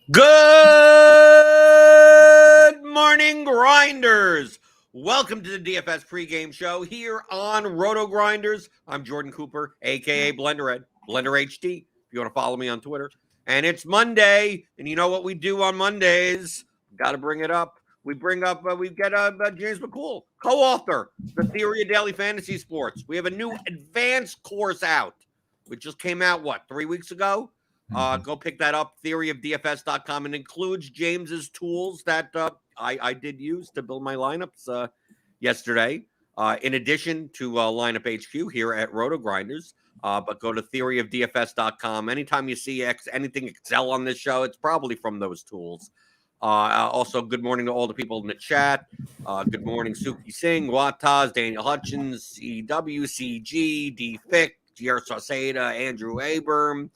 Good morning, Grinders. Welcome to the DFS pregame show here on RotoGrinders. I'm Jordan Cooper, a.k.a. Blenderhead, Blender HD, if you want to follow me on Twitter. And it's Monday, and you know what we do on Mondays? Got to bring it up. We get James McCool, co-author, The Theory of Daily Fantasy Sports. We have a new advanced course out, which just came out, 3 weeks ago? Go pick that up, theoryofdfs.com. It includes James's tools that I did use to build my lineups yesterday, in addition to Lineup HQ here at RotoGrinders. But go to theoryofdfs.com. Anytime you see anything Excel on this show, it's probably from those tools. Also, good morning to all the people in the chat. Good morning, Suki Singh, Wataz, Daniel Hutchins, CWCG, D. Fick, GR Sauceda, Andrew Abram.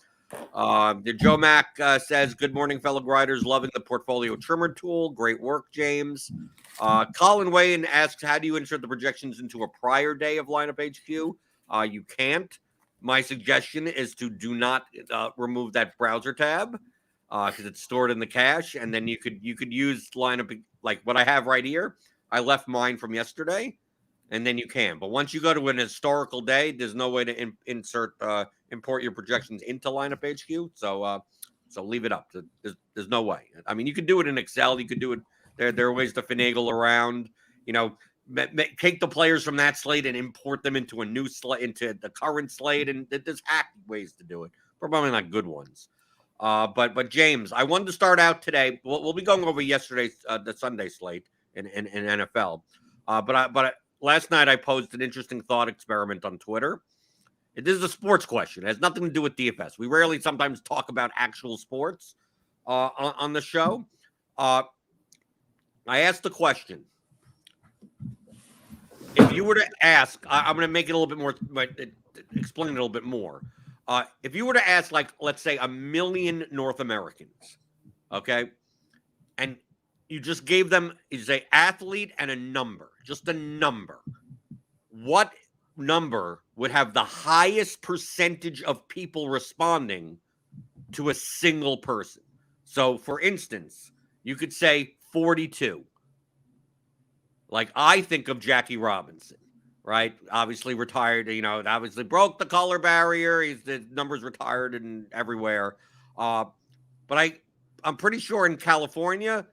The Joe Mac says, good morning, fellow grinders. Loving the portfolio trimmer tool. Great work, James. Colin Wayne asks, how do you insert the projections into a prior day of lineup HQ? You can't. My suggestion is to do not remove that browser tab because it's stored in the cache, and then you could use lineup like what I have right here. I left mine from yesterday, and then you can. But once you go to an historical day, there's no way to import your projections into lineup HQ. So leave it up. There's no way. I mean, you could do it in Excel. You could do it. There are ways to finagle around. Take the players from that slate and import them into a new slate, into the current slate, and there's hacky ways to do it. Probably not good ones. But James, I wanted to start out today. We'll be going over yesterday's the Sunday slate in NFL. But last night I posed an interesting thought experiment on Twitter. This is a sports question. It has nothing to do with DFS. We rarely sometimes talk about actual sports on the show. I asked the question. If you were to ask, I'm going to make it a little bit more, explain it a little bit more. If you were to ask, let's say 1 million North Americans, okay, and you just gave them, an athlete and a number, just a number, what number would have the highest percentage of people responding to a single person? So, for instance, you could say 42. Like, I think of Jackie Robinson, right? Obviously retired, obviously broke the color barrier. The numbers retired and everywhere. But I'm pretty sure in California,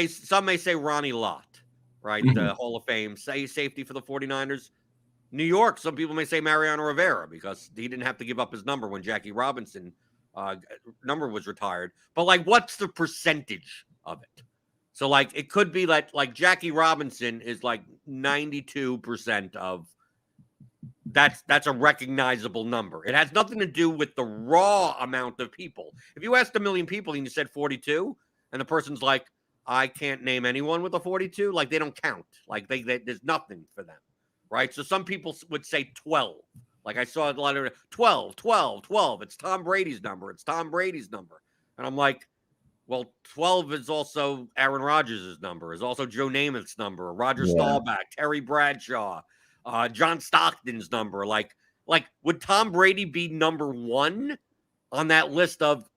some may say Ronnie Lott, right? Mm-hmm. The Hall of Fame safety for the 49ers. New York, some people may say Mariano Rivera because he didn't have to give up his number when Jackie Robinson number was retired. But what's the percentage of it? So it could be like Jackie Robinson is 92% of that's a recognizable number. It has nothing to do with the raw amount of people. If you asked 1 million people and you said 42, and the person's like, I can't name anyone with a 42, they don't count. There's nothing for them, right? So some people would say 12. I saw a lot of 12. It's Tom Brady's number. And I'm like, well, 12 is also Aaron Rodgers' number, is also Joe Namath's number, Roger Staubach, Terry Bradshaw, John Stockton's number. Would Tom Brady be number 1 on that list of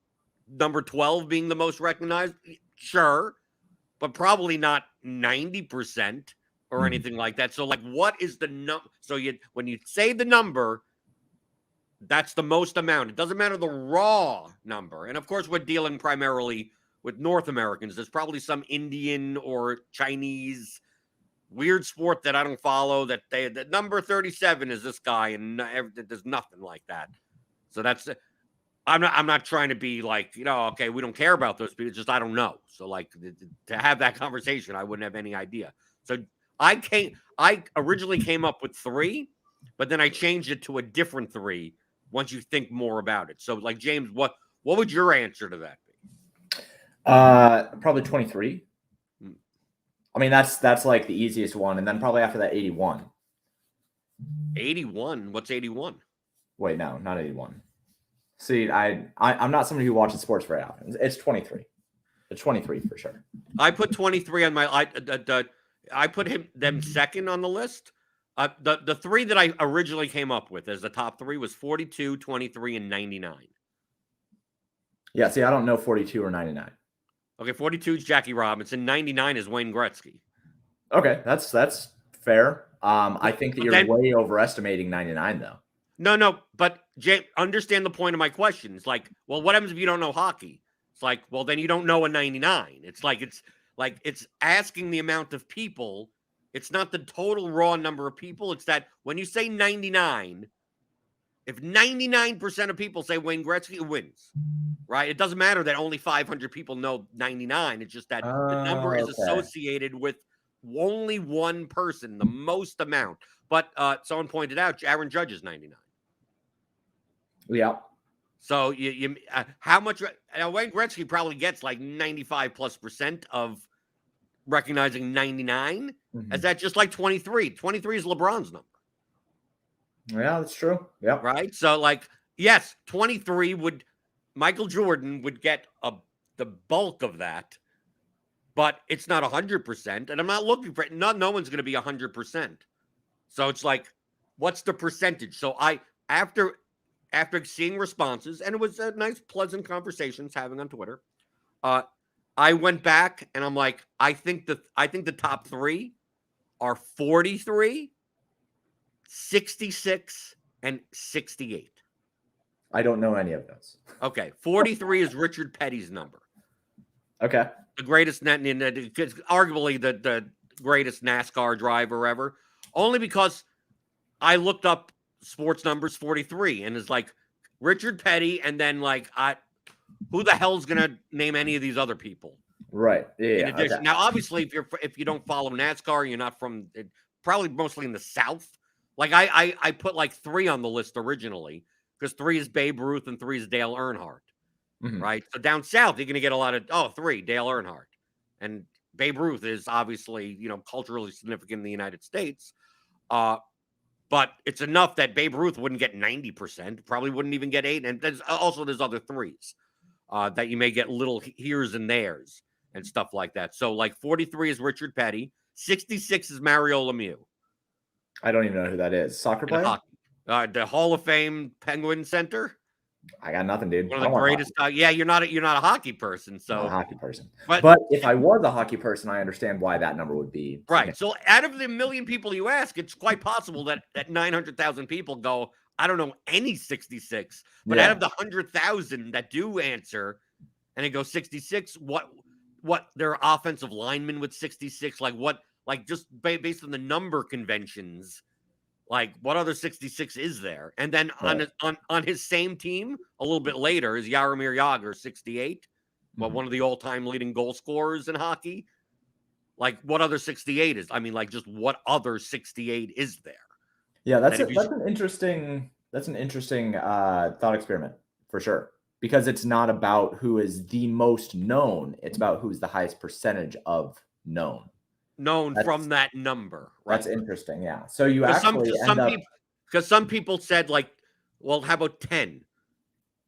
number 12 being the most recognized? Sure, but probably not 90% or anything like that. So, what is the number? So, when you say the number, that's the most amount. It doesn't matter the raw number. And, of course, we're dealing primarily with North Americans. There's probably some Indian or Chinese weird sport that I don't follow that the number 37 is this guy, and there's nothing like that. So that's I'm not trying to be okay, we don't care about those people. It's just I don't know. So to have that conversation, I wouldn't have any idea. So I originally came up with 3, but then I changed it to a different 3 once you think more about it. So James, what would your answer to that be? Probably 23. I mean, that's the easiest one, and then probably after that, 81. 81? What's 81? Wait, no, not 81. See, I'm not somebody who watches sports very often. It's 23. It's 23 for sure. I put 23 on my. I put them second on the list. The 3 that I originally came up with as the top 3 was 42, 23, and 99. Yeah, see, I don't know 42 or 99. Okay, 42 is Jackie Robinson. 99 is Wayne Gretzky. Okay, that's fair. I think that you're way overestimating 99, though. No, but Jay, understand the point of my question. It's like, well, what happens if you don't know hockey? It's like, well, then you don't know a 99. It's asking the amount of people. It's not the total raw number of people. It's that when you say 99, if 99% of people say Wayne Gretzky, it wins, right? It doesn't matter that only 500 people know 99. It's just that the number is associated with only one person, the most amount. But someone pointed out Aaron Judge is 99. Yeah. So you how much Wayne Gretzky probably gets like 95+% of recognizing 99. Mm-hmm. Is that just like 23? 23 is LeBron's number. Yeah, that's true. Yeah. Right. So like, yes, 23 Michael Jordan would get the bulk of that, but it's not 100%. And I'm not looking for it. No one's going to be 100%. So it's like, what's the percentage? So after seeing responses, and it was a nice, pleasant conversations having on Twitter, I went back and I'm like, I think the top three are 43, 66, and 68. I don't know any of those. Okay, 43 is Richard Petty's number. Okay, the greatest arguably the greatest NASCAR driver ever. Only because I looked up sports numbers 43 and it's like Richard Petty, and then like who the hell's gonna name any of these other people? Right. Yeah. In addition, okay. Now obviously if you don't follow NASCAR, you're not from probably mostly in the South. Like I put like 3 on the list originally because 3 is Babe Ruth and 3 is Dale Earnhardt. Mm-hmm. Right. So down south, you're gonna get a lot of 3 Dale Earnhardt, and Babe Ruth is obviously culturally significant in the United States. But it's enough that Babe Ruth wouldn't get 90%, probably wouldn't even get 8. And there's other 3s that you may get little here's and there's and stuff like that. So like 43 is Richard Petty, 66 is Mario Lemieux. I don't even know who that is. Soccer player? The Hall of Fame Penguin Center. I got nothing, dude. One of the greatest. Yeah, you're not a hockey person, so not a hockey person. But if I was a hockey person, I understand why that number would be right. So out of the million people you ask, it's quite possible that 900,000 people go, I don't know any 66. But out of the 100,000 that do answer, and it goes 66, what their offensive linemen with 66, like just based on the number conventions. Like, what other 66 is there? And then on his same team, a little bit later, is Jaromir Jagr, 68, one of the all-time leading goal scorers in hockey. Like, what other 68 is? I mean, like, just what other 68 is there? Yeah, that's an interesting thought experiment for sure. Because it's not about who is the most known; it's about who's the highest percentage of known from that number. Right? That's interesting. Yeah. So you actually because some people said like, well, how about 10?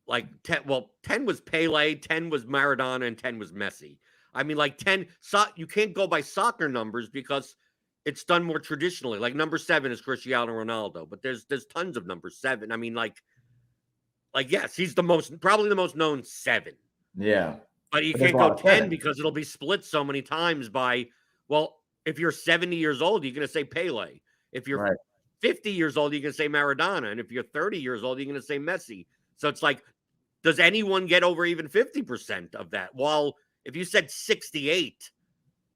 Like 10. Well, 10 was Pele, 10 was Maradona, and 10 was Messi. I mean, like 10. You can't go by soccer numbers because it's done more traditionally. Like number 7 is Cristiano Ronaldo, but there's tons of number 7. I mean, like yes, he's probably the most known 7. Yeah. But you can't go 10 because it'll be split so many times by. Well, if you're 70 years old, you're going to say Pele. If you're 50 years old, you're going to say Maradona. And if you're 30 years old, you're going to say Messi. So it's like, does anyone get over even 50% of that? Well, if you said 68,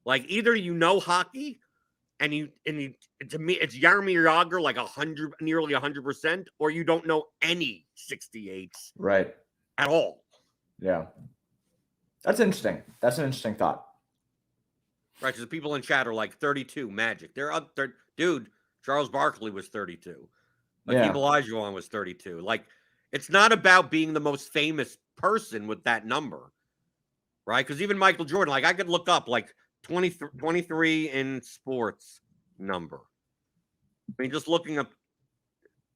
like either hockey and to me, it's Jaromir Jagr like nearly 100%, or you don't know any 68s at all. Yeah. That's interesting. That's an interesting thought. Right, because the people in chat are like 32 Magic. They're up there. Dude, Charles Barkley was 32. Hakeem Olajuwon was 32. Like, it's not about being the most famous person with that number, right? Because even Michael Jordan, like I could look up like 23 in sports number. I mean, just looking up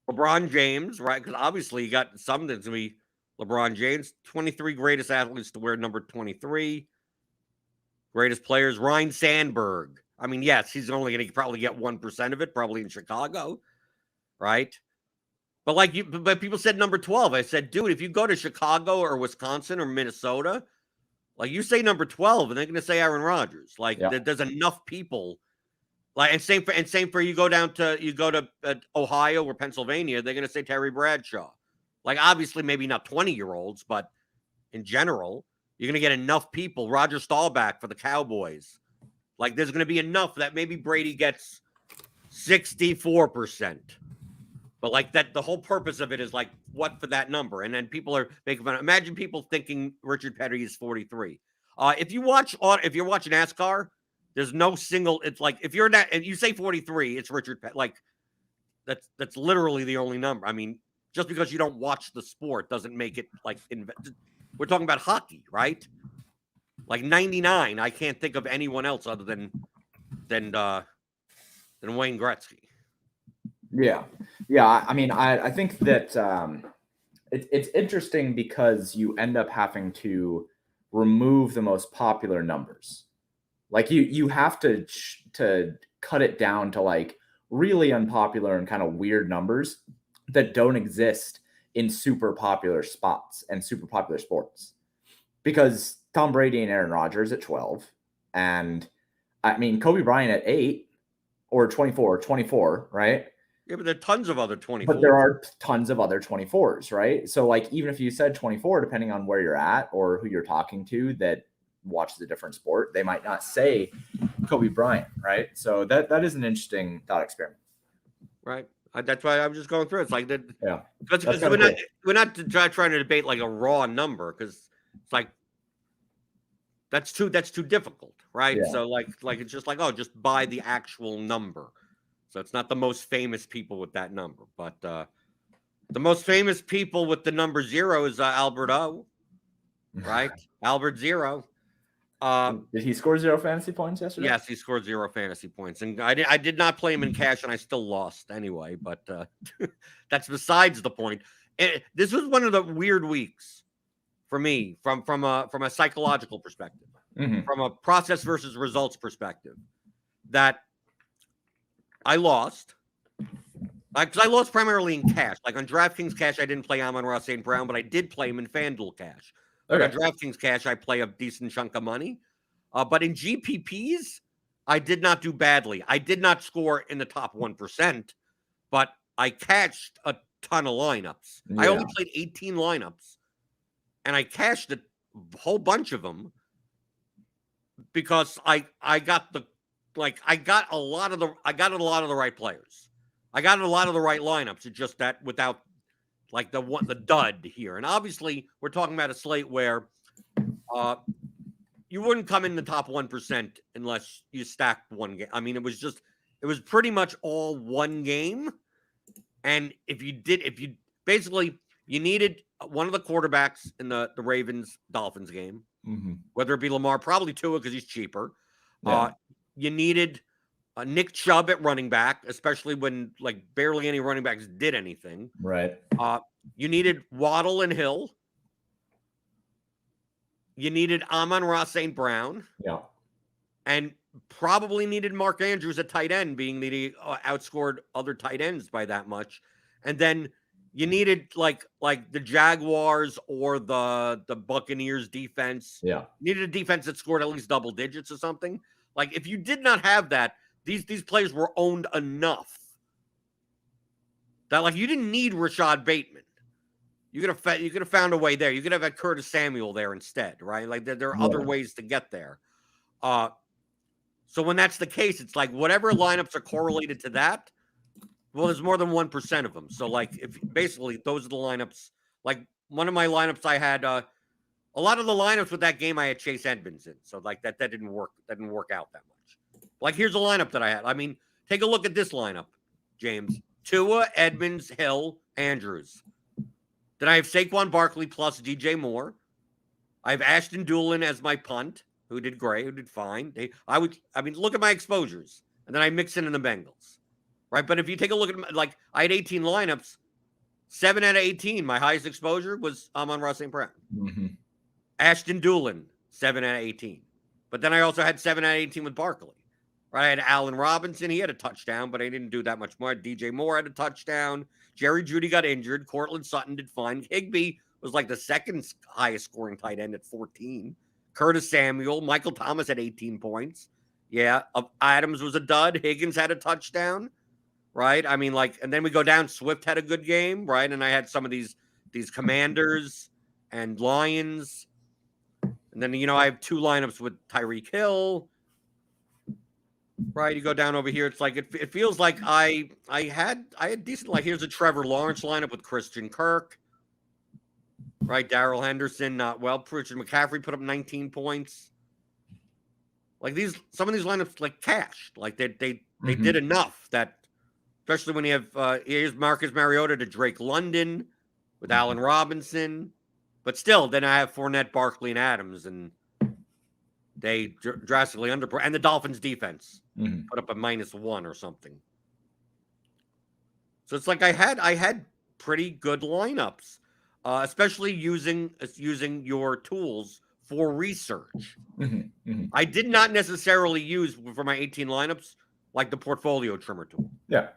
LeBron James, right? Because obviously you got something that's going to be LeBron James, 23 greatest athletes to wear number 23. Greatest players, Ryan Sandberg. I mean, yes, he's only going to probably get 1% of it, probably in Chicago, right? But but people said number 12. I said, dude, if you go to Chicago or Wisconsin or Minnesota, like you say number 12, and they're going to say Aaron Rodgers. Like there's enough people. Like and same for you go to Ohio or Pennsylvania, they're going to say Terry Bradshaw. Like obviously maybe not 20-year-olds, but in general, you're going to get enough people. Roger Staubach for the Cowboys. Like there's going to be enough that maybe Brady gets 64%. But like that, the whole purpose of it is like what for that number, and then people are making fun. Imagine people thinking Richard Petty is 43. If you're watching NASCAR, there's no single. It's like if you're not and you say 43, it's Richard Petty. Like that's literally the only number. I mean, just because you don't watch the sport doesn't make it like. We're talking about hockey, right? Like 99, I can't think of anyone else other than Wayne Gretzky. Yeah. I mean, I think that it's interesting because you end up having to remove the most popular numbers. Like you have to cut it down to like really unpopular and kind of weird numbers that don't exist in super popular spots and super popular sports. Because Tom Brady and Aaron Rodgers at 12, and I mean Kobe Bryant at 8 or 24, right? Yeah, but there are tons of other 24s. But there are tons of other 24s, right? So like even if you said 24, depending on where you're at or who you're talking to that watches a different sport, they might not say Kobe Bryant, right? So that is an interesting thought experiment. Right. That's why I'm just going through it. It's like that. Yeah. Because we're not trying to debate like a raw number because it's like that's too difficult, right? Yeah. So like it's just like, oh, just buy the actual number. So it's not the most famous people with that number, but the most famous people with the number 0 is Albert O, right? Albert 0. Did he score 0 fantasy points yesterday? Yes, he scored 0 fantasy points, and I did not play him in cash, and I still lost anyway. But that's besides the point. This was one of the weird weeks for me from a psychological perspective, from a process versus results perspective. That I lost, because I lost primarily in cash. Like on DraftKings cash, I didn't play Amon-Ra St. Brown, but I did play him in FanDuel cash. Okay. On DraftKings cash, I play a decent chunk of money. But in GPPs, I did not do badly. I did not score in the top 1%, but I cashed a ton of lineups. Yeah. I only played 18 lineups, and I cashed a whole bunch of them because I got a lot of the right players. I got a lot of the right lineups. It's just that without like the dud here. And obviously, we're talking about a slate where you wouldn't come in the top 1% unless you stacked one game. I mean, it was pretty much all one game. And if you needed one of the quarterbacks in the Ravens-Dolphins game, whether it be Lamar, probably Tua because he's cheaper. Yeah. You needed Nick Chubb at running back, especially when like barely any running backs did anything. Right. You needed Waddle and Hill. You needed Amon-Ra St. Brown. Yeah. And probably needed Mark Andrews at tight end, being that he outscored other tight ends by that much. And then you needed like the Jaguars or the Buccaneers defense. Yeah. You needed a defense that scored at least double digits or something. Like if you did not have that, these players were owned enough that like you didn't need Rashad Bateman. You could have found a way there. You could have had Curtis Samuel there instead, right? Like there are other ways to get there. So when that's the case, it's like whatever lineups are correlated to that. Well, there's more than 1% of them. So like if basically those are the lineups. Like one of my lineups, I had a lot of the lineups with that game. I had Chase Edmonds in. So like that didn't work. That didn't work out that much. Like here's a lineup that I had. I mean, take a look at this lineup, James. Tua, Edmonds, Hill, Andrews. Then I have Saquon Barkley plus DJ Moore. I have Ashton Doolin as my punt, who did great, who did fine. Look at my exposures. And then I mix in the Bengals. Right? But if you take a look at, like, I had 18 lineups. 7 out of 18, my highest exposure was Amon-Ra St. Brown. Mm-hmm. Ashton Doolin, 7 out of 18. But then I also had 7 out of 18 with Barkley. Right, I had Allen Robinson. He had a touchdown, but I didn't do that much more. DJ Moore had a touchdown. Jerry Jeudy got injured. Cortland Sutton did fine. Higbee was like the second highest scoring tight end at 14. Curtis Samuel. Michael Thomas had 18 points. Yeah. Adams was a dud. Higgins had a touchdown. Right. I mean, like, and then we go down. Swift had a good game. Right. And I had some of these Commanders and Lions. And then, I have 2 lineups with Tyreek Hill. Right, you go down over here. It's like it feels like I had decent. Like here's a Trevor Lawrence lineup with Christian Kirk. Right, Darrell Henderson not well. Christian McCaffrey put up 19 points. Like some of these lineups like cashed. Like they did enough that, especially when you have here's Marcus Mariota to Drake London with Allen Robinson, but still then I have Fournette, Barkley, and Adams, and they drastically underperformed. And the Dolphins defense put up a -1 or something. So it's like I had pretty good lineups, especially using your tools for research. I did not necessarily use for my 18 lineups like the portfolio trimmer tool. Yeah,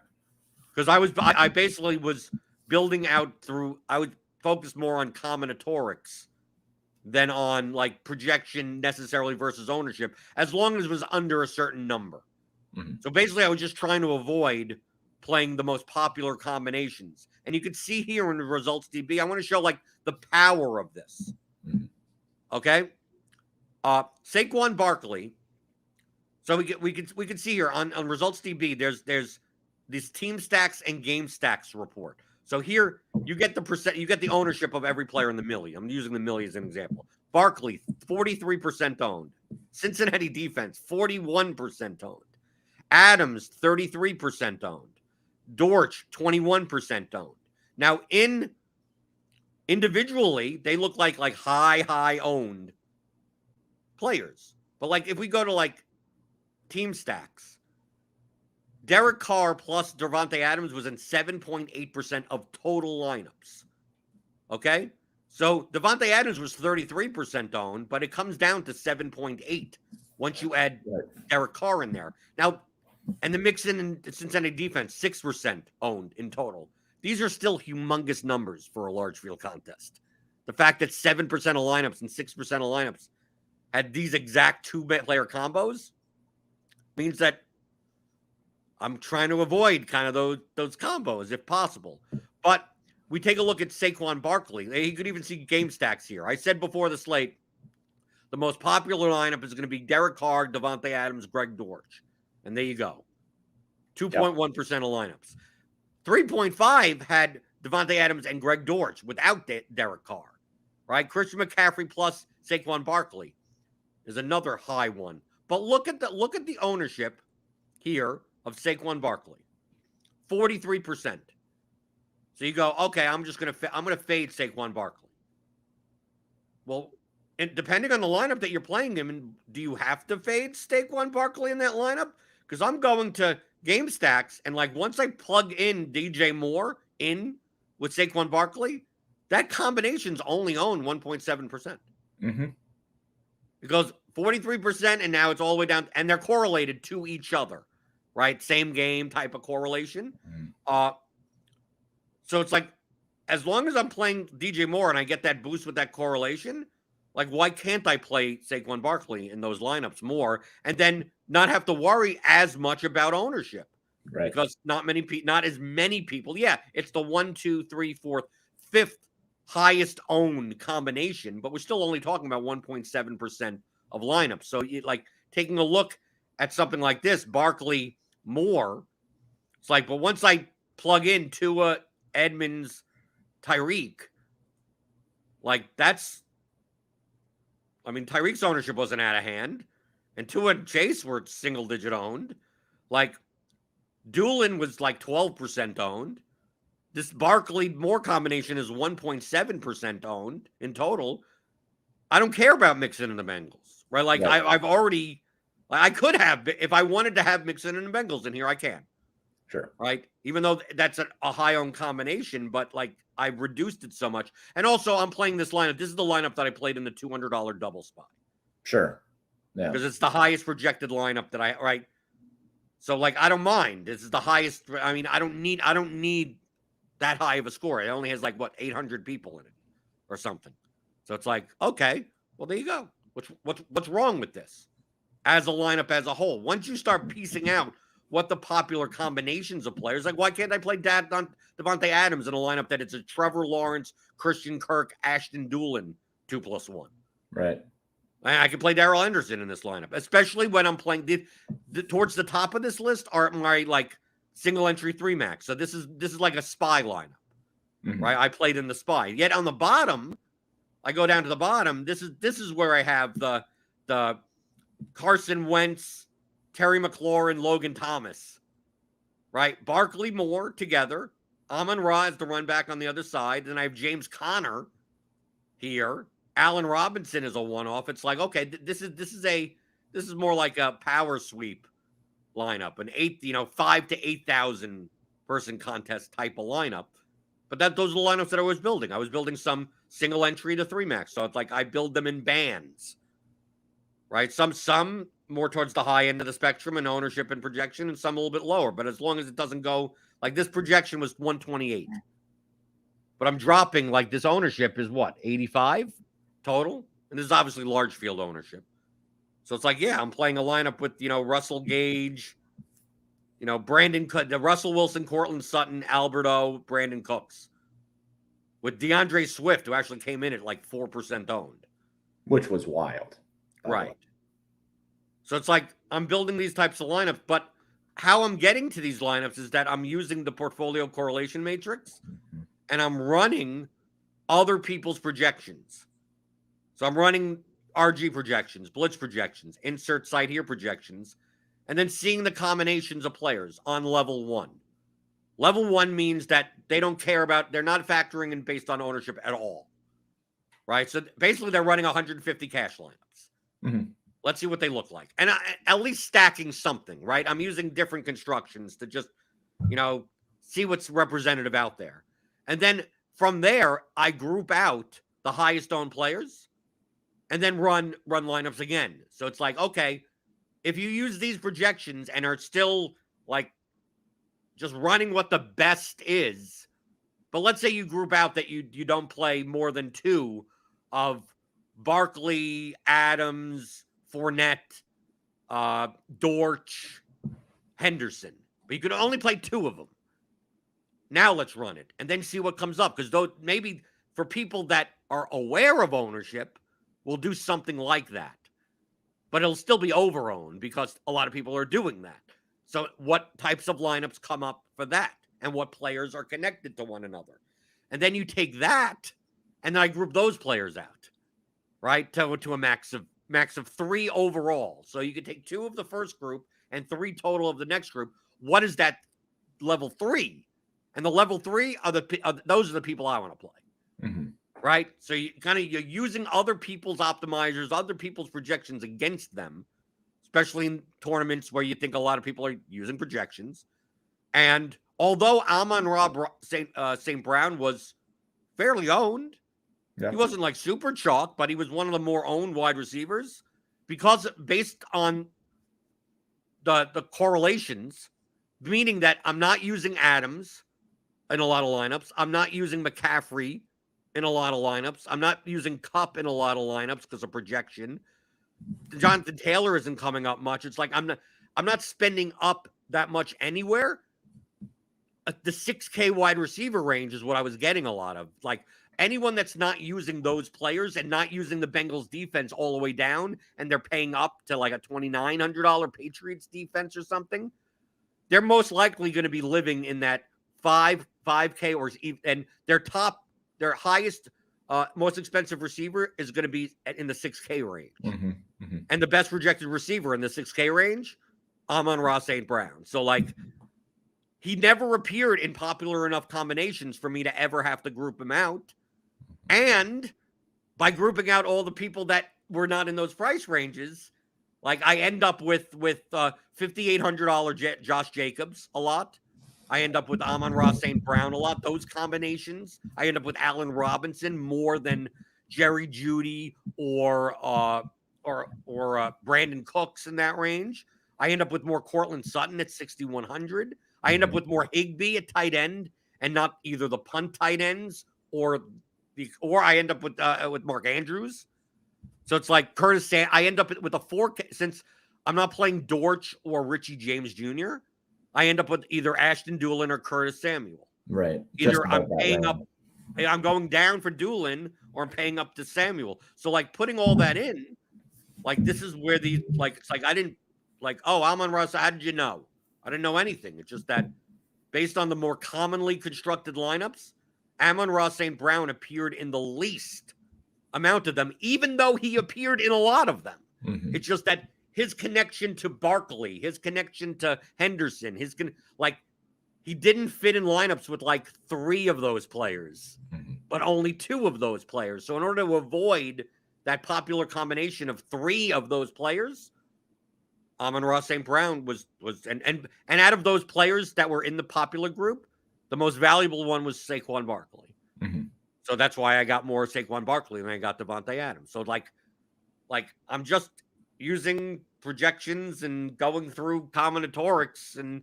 because I basically was building out I would focus more on combinatorics than on like projection necessarily versus ownership, as long as it was under a certain number. So basically I was just trying to avoid playing the most popular combinations. And you can see here in the results DB, I want to show like the power of this. Okay. Saquon Barkley. So we can see here on results DB, there's this team stacks and game stacks report. So here you get the ownership of every player in the millie. I'm using the millie as an example. Barkley, 43% owned. Cincinnati defense, 41% owned. Adams, 33% owned. Dortch, 21% owned. Now individually, they look like high owned players. But like if we go to like team stacks, Derek Carr plus Davante Adams was in 7.8% of total lineups. Okay? So Davante Adams was 33% owned, but it comes down to 7.8 once you add Derek Carr in there. Now, and the Mixon and Cincinnati defense, 6% owned in total. These are still humongous numbers for a large field contest. The fact that 7% of lineups and 6% of lineups had these exact 2-player combos means that I'm trying to avoid kind of those combos if possible. But we take a look at Saquon Barkley. You could even see game stacks here. I said before the slate, the most popular lineup is going to be Derek Carr, Davante Adams, Greg Dortch. And there you go. 2.1% of lineups. 3.5 had Davante Adams and Greg Dortch without Derek Carr. Right? Christian McCaffrey plus Saquon Barkley is another high one. But look at the ownership here of Saquon Barkley, 43%. So you go, okay, I'm gonna fade Saquon Barkley. Well, and depending on the lineup that you're playing him in, do you have to fade Saquon Barkley in that lineup? Because I'm going to game stacks, and like once I plug in DJ Moore in with Saquon Barkley, that combination's only owned 1.7%. It goes 43%, and now it's all the way down, and they're correlated to each other. Right? Same game type of correlation. So it's like, as long as I'm playing DJ Moore and I get that boost with that correlation, like, why can't I play Saquon Barkley in those lineups more and then not have to worry as much about ownership? Right. Because not as many people. Yeah, it's the 1, 2, 3, 4th, 5th highest owned combination, but we're still only talking about 1.7% of lineups. So like taking a look at something like this, Barkley Moore, it's like, but once I plug in Tua, Edmonds, Tyreek, like Tyreek's ownership wasn't out of hand, and Tua and Chase were single digit owned. Like Doolin was like 12% owned. This Barkley Moore combination is 1.7% owned in total. I don't care about Mixon and the Bengals, right? Like I've already. I could have, if I wanted to have Mixon and the Bengals in here, I can. Sure. Right. Even though that's a high-owned combination, but like I've reduced it so much. And also I'm playing this lineup. This is the lineup that I played in the $200 double spot. Sure. Yeah. Because it's the highest projected lineup that So like, I don't mind. This is the highest. I mean, I don't need that high of a score. It only has like what 800 people in it or something. So it's like, okay, well there you go. What's wrong with this as a lineup as a whole? Once you start piecing out what the popular combinations of players, like why can't I play Devontae Adams in a lineup that it's a Trevor Lawrence, Christian Kirk, Ashton Doolin 2+1? Right. I can play Darrell Henderson in this lineup, especially when I'm playing towards the top of this list are my like single entry 3 max. So this is like a spy lineup, right? I played in the spy. Yet on the bottom, I go down to the bottom. This is where I have the Carson Wentz, Terry McLaurin, Logan Thomas, right? Barkley Moore together. Amon-Ra is the run back on the other side. Then I have James Conner here. Allen Robinson is a one-off. It's like, okay, this is more like a power sweep lineup, an 5,000 to 8,000 person contest type of lineup. But those are the lineups that I was building. I was building some single entry to 3 max. So it's like I build them in bands, right? Some more towards the high end of the spectrum in ownership and projection, and some a little bit lower. But as long as it doesn't go like this, projection was 128. But I'm dropping like this ownership is what, 85 total? And this is obviously large field ownership. So it's like, yeah, I'm playing a lineup with, Russell Gage, Brandon, the Russell Wilson, Cortland Sutton, Alberto, Brandon Cooks. With DeAndre Swift, who actually came in at like 4% owned. Which was wild. Right. So it's like I'm building these types of lineups, but how I'm getting to these lineups is that I'm using the portfolio correlation matrix and I'm running other people's projections. So I'm running RG projections, blitz projections, insert site here projections, and then seeing the combinations of players on level 1. Level 1 means that they don't care about, they're not factoring in based on ownership at all, right? So basically they're running 150 cash lineups. Let's see what they look like. And at least stacking something, right? I'm using different constructions to just, see what's representative out there. And then from there, I group out the highest owned players and then run lineups again. So it's like, okay, if you use these projections and are still like just running what the best is, but let's say you group out that you don't play more than 2 of Barkley, Adams, Fournette, Dortch, Henderson, but you could only play 2 of them. Now let's run it and then see what comes up. Because though maybe for people that are aware of ownership, we'll do something like that. But it'll still be over-owned because a lot of people are doing that. So what types of lineups come up for that? And what players are connected to one another? And then you take that, and then I group those players out, right? To a max of 3 overall. So you could take 2 of the first group and 3 total of the next group. What is that level 3? And the level 3 those are the people I want to play. Right? So you're using other people's optimizers, other people's projections against them, especially in tournaments where you think a lot of people are using projections. And although Amon-Ra St. Brown was fairly owned, he wasn't like super chalk, but he was one of the more owned wide receivers because based on the correlations, meaning that I'm not using Adams in a lot of lineups. I'm not using McCaffrey in a lot of lineups. I'm not using Kupp in a lot of lineups because of projection. Jonathan Taylor isn't coming up much. It's like I'm not spending up that much anywhere. The 6K wide receiver range is what I was getting a lot of. Like anyone that's not using those players and not using the Bengals defense all the way down, and they're paying up to like a $2,900 Patriots defense or something, they're most likely going to be living in that 5K or and their highest, most expensive receiver is going to be in the 6K range. And the best projected receiver in the 6K range, Amon-Ra St. Brown. So like he never appeared in popular enough combinations for me to ever have to group him out. And by grouping out all the people that were not in those price ranges, like I end up with $5,800 Josh Jacobs a lot. I end up with Amon-Ra St. Brown a lot. Those combinations. I end up with Allen Robinson more than Jerry Jeudy or Brandon Cooks in that range. I end up with more Cortland Sutton at 6,100. I end up with more Higbee at tight end, and not either the punt tight ends or I end up with Mark Andrews. So it's like I end up with a 4K since I'm not playing Dortch or Richie James Jr. I end up with either Ashton Doolin or Curtis Samuel. Right. Either I'm paying up, I'm going down for Doolin, or I'm paying up to Samuel. So like putting all that in, like this is where it's like I didn't Amon-Ra, how did you know? I didn't know anything. It's just that based on the more commonly constructed lineups, Amon-Ra St. Brown appeared in the least amount of them, even though he appeared in a lot of them. Mm-hmm. It's just that his connection to Barkley, his connection to Henderson, he didn't fit in lineups with like 3 of those players, but only 2 of those players. So in order to avoid that popular combination of 3 of those players, Amon-Ra St. Brown was and out of those players that were in the popular group, the most valuable one was Saquon Barkley. Mm-hmm. So that's why I got more Saquon Barkley than I got Devontae Adams. So like I'm just using projections and going through combinatorics and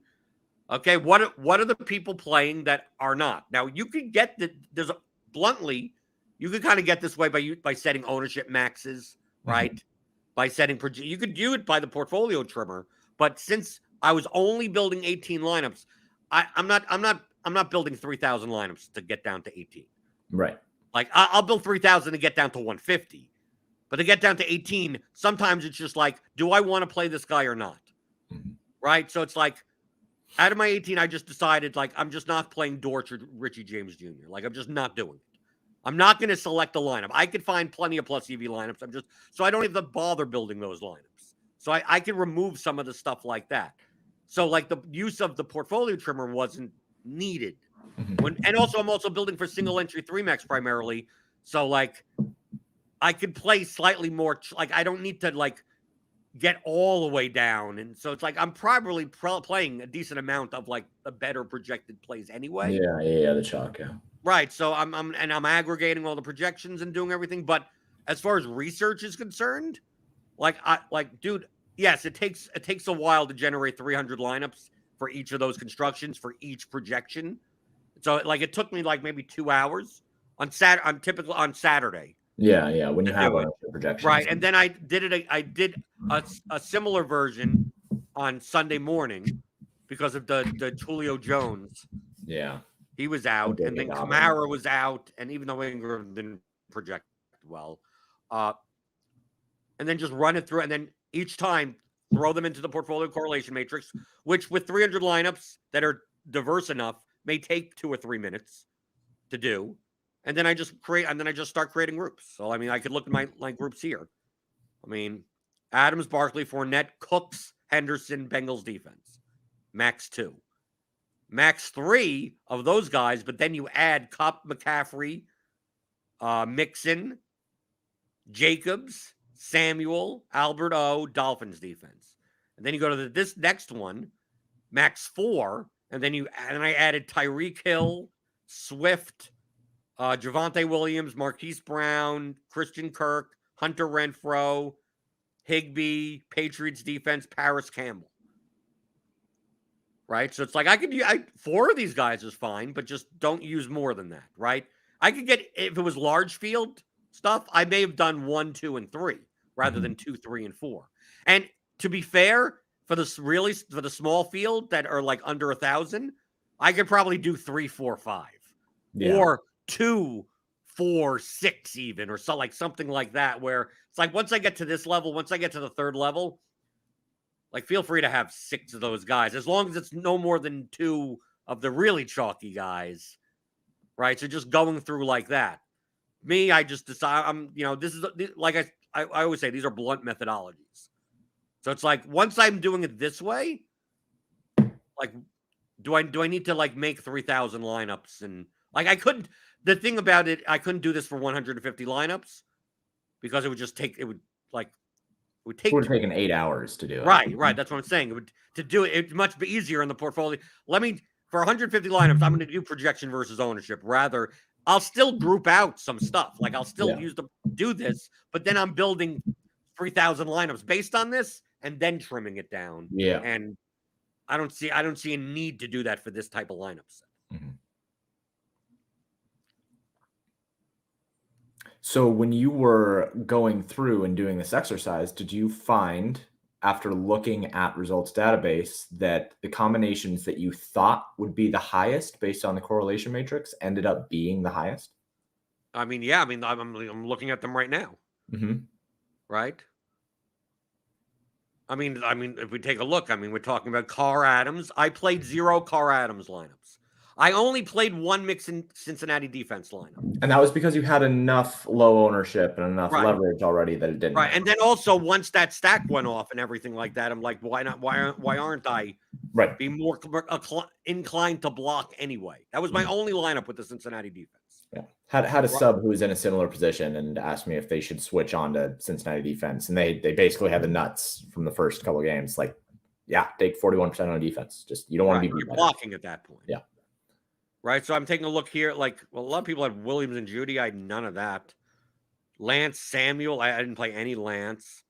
okay, what are the people playing that are not? Now you could get bluntly, you could kind of get this way by setting ownership maxes, right? Mm-hmm. By setting you could do it by the portfolio trimmer, but since I was only building 18 lineups, I'm not building 3,000 lineups to get down to 18. Right. Like I'll build 3,000 to get down to 150, but to get down to 18, sometimes it's just like, do I want to play this guy or not? Mm-hmm. Right. So it's like out of my 18, I just decided like I'm just not playing Dortch or Richie James Jr. Like I'm just not doing it. I'm not going to select a lineup. I could find plenty of plus EV lineups. So I don't even bother building those lineups. So I can remove some of the stuff like that. So like the use of the portfolio trimmer wasn't needed. And also I'm also building for single entry 3-max primarily. So like I could play slightly more, like I don't need to like get all the way down. And so it's like I'm probably playing a decent amount of like the better projected plays anyway. Yeah, the chalk, yeah. Right. So I'm aggregating all the projections and doing everything. But as far as research is concerned, dude, yes, it takes a while to generate 300 lineups for each of those constructions for each projection. So like it took me like maybe 2 hours on Saturday. Yeah. When you have a projection. Right. And then I did a similar version on Sunday morning because of the Julio Jones. Yeah. He was out, and then Kamara was out, and even though Ingram didn't project well, and then just run it through, and then each time throw them into the portfolio correlation matrix, which with 300 lineups that are diverse enough may take 2 or 3 minutes to do, and then I just start creating groups. So I mean, I could look at my groups here. I mean, Adams, Barkley, Fournette, Cooks, Henderson, Bengals defense, max 2. Max 3 of those guys, but then you add Kupp, McCaffrey, Mixon, Jacobs, Samuel, Albert O, Dolphins defense. And then you go to this next one, max 4, and then I added Tyreek Hill, Swift, Javonte Williams, Marquise Brown, Christian Kirk, Hunter Renfrow, Higbee, Patriots defense, Paris Campbell. Right. So it's like 4 of these guys is fine, but just don't use more than that. Right. I could get, if it was large field stuff, I may have done 1, 2, and 3 rather than 2, 3, and 4. And to be fair, for the small field that are like under 1,000, I could probably do 3, 4, 5 or 2, 4, 6 even, or so like something like that, where it's like, once I get to this level, once I get to the 3rd level, like, feel free to have 6 of those guys, as long as it's no more than 2 of the really chalky guys, right? So just going through like that. Me, I just decide this is like I always say, these are blunt methodologies. So it's like, once I'm doing it this way, like, do I need to like make 3,000 lineups? And like, the thing about it, I couldn't do this for 150 lineups because it would take It would take 8 hours to do it. Right. That's what I'm saying. It's much easier in the portfolio. For 150 lineups, I'm going to do projection versus ownership. Rather, I'll still group out some stuff. Like I'll still do this, but then I'm building 3,000 lineups based on this. and then trimming it down. Yeah. And I don't see a need to do that for this type of lineup set. Mm-hmm. So when you were going through and doing this exercise, did you find, after looking at results database, that the combinations that you thought would be the highest based on the correlation matrix ended up being the highest? I mean, yeah. I mean, I'm looking at them right now. Mm-hmm. Right. I mean, if we take a look, I mean, we're talking about Carr Adams. I played 0 Carr Adams lineups. I only played 1 Mixon Cincinnati defense lineup. And that was because you had enough low ownership and enough leverage already that it didn't. Right. And then also once that stack went off and everything like that, I'm like, why not? Why aren't I be more inclined to block anyway? That was my only lineup with the Cincinnati defense. Yeah. Had a sub who was in a similar position and asked me if they should switch on to Cincinnati defense. And they basically had the nuts from the first couple of games. Like, yeah, take 41% on defense. Just, you don't want to be blocking at that point. Yeah. Right. So I'm taking a look here. Like, well, a lot of people had Williams and Judy. I had none of that. Lance Samuel. I didn't play any Lance.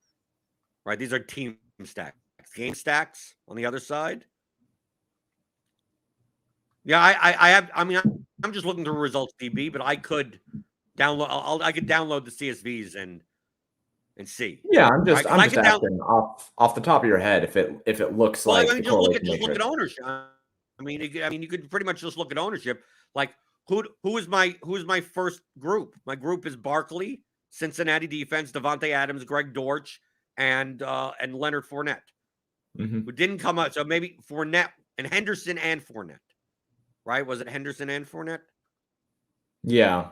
Right. These are team stacks. Game stacks on the other side. Yeah, I have. I mean, I'm just looking through results DB, but I could download. I could download the CSVs and see. Yeah, I'm just asking off the top of your head if it looks like. I mean, just look at ownership. I mean, you could pretty much just look at ownership. Like, who is my first group? My group is Barkley, Cincinnati defense, Devontae Adams, Greg Dortch, and Leonard Fournette, who didn't come out. So maybe Fournette and Henderson and Fournette. Right? Was it Henderson and Fournette? Yeah.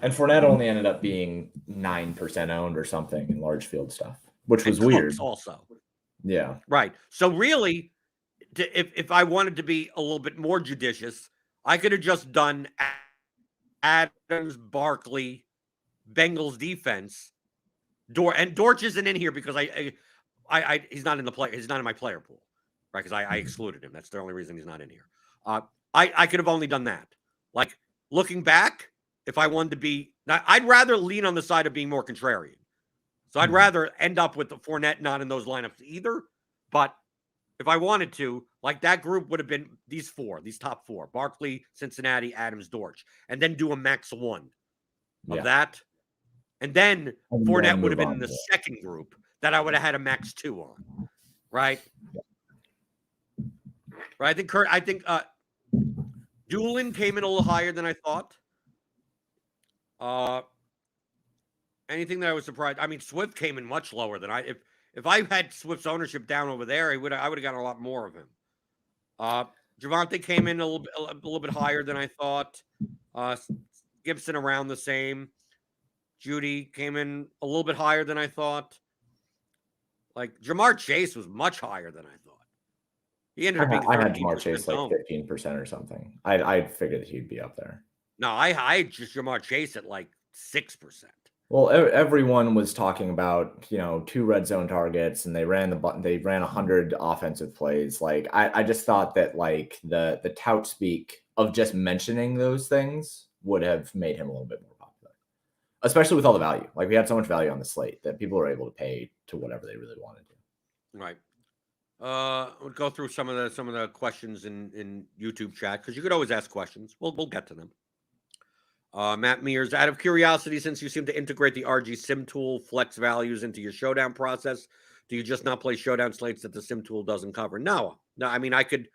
And Fournette only ended up being 9% owned or something in large field stuff, which was weird. Also. Yeah. Right. So really, if I wanted to be a little bit more judicious, I could have just done Adams, Barkley, Bengals defense. Dortch isn't in here because he's not in the play. He's not in my player pool, right? Because I excluded him. That's the only reason he's not in here. I could have only done that. Like, looking back, if I wanted to be, I'd rather lean on the side of being more contrarian. So I'd rather end up with the Fournette not in those lineups either. But if I wanted to, like, that group would have been these top four: Barkley, Cincinnati, Adams, Dortch, and then do a max 1 of that. And then Fournette would have been in the second group that I would have had a max 2 on. Right? Right. I think Doolin came in a little higher than I thought. Anything that I was surprised. I mean, Swift came in much lower than if I had Swift's ownership down over there, I would have gotten a lot more of him. Javonte came in a little bit higher than I thought. Gibson around the same. Judy came in a little bit higher than I thought. Like, Jamar Chase was much higher than I thought. He ended up being I had Jamar Chase like 15% or something. I figured that he'd be up there. No, I just Jamar Chase at like 6%. Well, everyone was talking about, 2 red zone targets, and they ran 100 offensive plays. Like, I just thought that, like, the tout speak of just mentioning those things would have made him a little bit more popular, especially with all the value. Like, we had so much value on the slate that people were able to pay to whatever they really wanted to. Right. We'll go through some of the questions in YouTube chat, because you could always ask questions. We'll get to them. Matt Mears, out of curiosity, since you seem to integrate the RG sim tool flex values into your Showdown process, do you just not play Showdown slates that the sim tool doesn't cover? No. I mean, I could.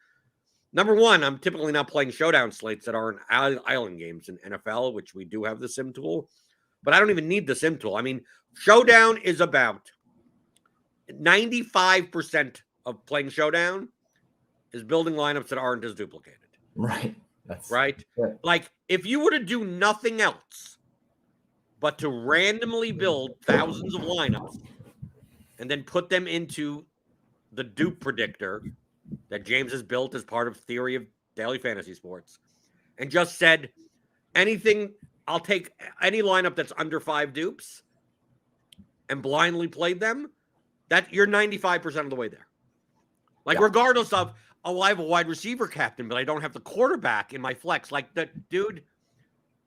Number one, I'm typically not playing Showdown slates that aren't island games in NFL, which we do have the sim tool, but I don't even need the sim tool. I mean, Showdown is about 95% of playing Showdown is building lineups that aren't as duplicated. Right. Right? Like, if you were to do nothing else but to randomly build thousands of lineups and then put them into the dupe predictor that James has built as part of theory of daily fantasy sports, and just said anything, I'll take any lineup that's under 5 dupes and blindly played them, that you're 95% of the way there. Like, regardless of, I have a wide receiver captain, but I don't have the quarterback in my flex. Like, that dude,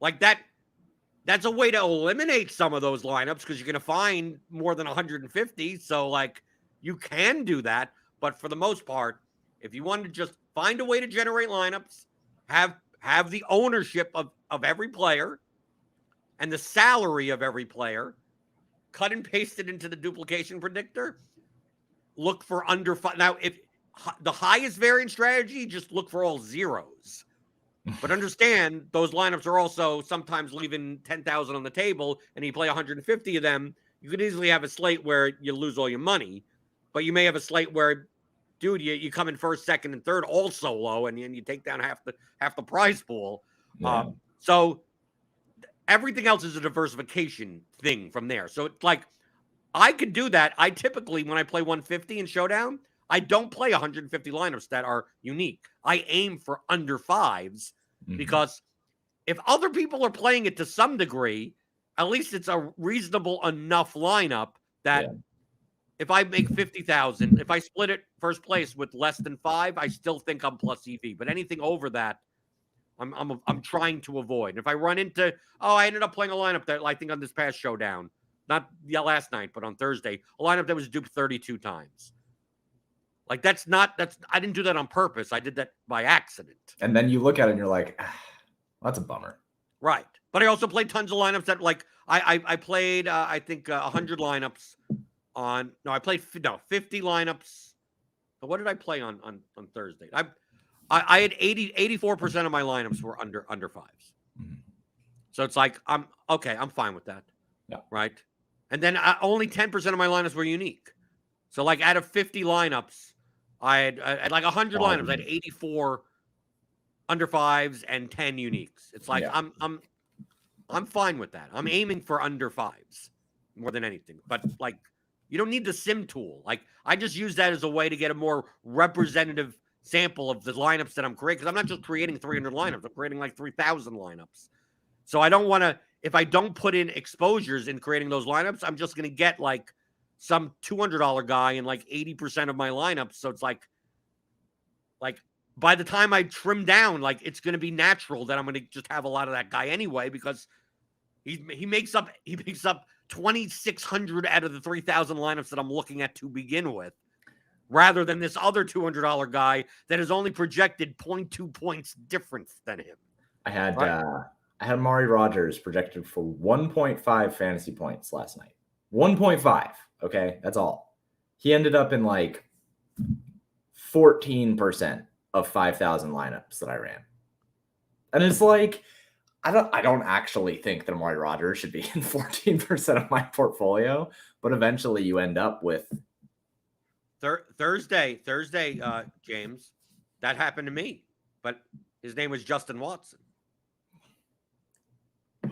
like that's a way to eliminate some of those lineups, because you're going to find more than 150. So, like, You can do that, but for the most part, if you want to just find a way to generate lineups, have the ownership of every player and the salary of every player, cut and paste it into the duplication predictor, look for under 5. Now, if the highest variance strategy, just look for all zeros. But understand, those lineups are also sometimes leaving 10,000 on the table, and you play 150 of them. You could easily have a slate where you lose all your money, but you may have a slate where, dude, you come in first, second, and third all solo, and you take down half the prize pool. Yeah. So everything else is a diversification thing from there. So it's like, I could do that. I typically, when I play 150 in Showdown, I don't play 150 lineups that are unique. I aim for under 5s because if other people are playing it to some degree, at least it's a reasonable enough lineup that if I make 50,000, if I split it first place with less than 5, I still think I'm plus EV. But anything over that, I'm trying to avoid. And if I run into, I ended up playing a lineup that I think on this past Showdown, not last night, but on Thursday, a lineup that was duped 32 times. Like I didn't do that on purpose. I did that by accident. And then you look at it and you're like, that's a bummer. Right. But I also played tons of lineups that I played, I think 100 lineups I played 50 lineups. What did I play on Thursday? I had 84% of my lineups were under 5s. Mm-hmm. So it's like, I'm fine with that. Yeah. Right. And then only 10% of my lineups were unique. So like out of 50 lineups, I had like 100 lineups. I had 84 under 5s and 10 uniques. It's like I'm fine with that. I'm aiming for under 5s more than anything. But like, you don't need the sim tool. Like, I just use that as a way to get a more representative sample of the lineups that I'm creating, because I'm not just creating 300 lineups. I'm creating like 3,000 lineups. So I don't want to, if I don't put in exposures in creating those lineups, I'm just going to get like some $200 guy in like 80% of my lineups. So it's like by the time I trim down, like it's going to be natural that I'm going to just have a lot of that guy anyway, because he makes up 2,600 out of the 3,000 lineups that I'm looking at to begin with, rather than this other $200 guy that is only projected 0.2 points difference than him. I had Amari Rodgers projected for 1.5 fantasy points last night. 1.5. Okay, that's all. He ended up in like 14% of 5,000 lineups that I ran. And it's like, I don't actually think that Amari Rodgers should be in 14% of my portfolio, but eventually you end up with Thursday, James, that happened to me, but his name was Justin Watson.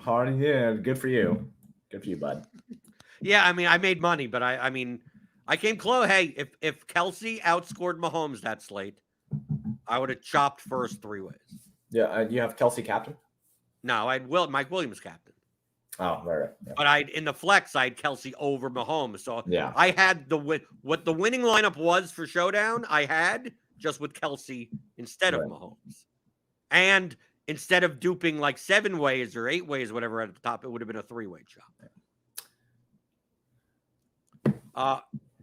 Hard, yeah, good for you. Good for you, bud. Yeah, I mean, I made money, but I came close. Hey, if Kelsey outscored Mahomes that slate, I would have chopped first 3 ways. Yeah, you have Kelsey captain? No, I had Mike Williams captain. Oh, right. Yeah. But in the flex, I had Kelsey over Mahomes. So yeah, I had what the winning lineup was for Showdown, I had just with Kelsey instead of Mahomes. And instead of duping like 7 ways or 8 ways, whatever at the top, it would have been a 3-way chop.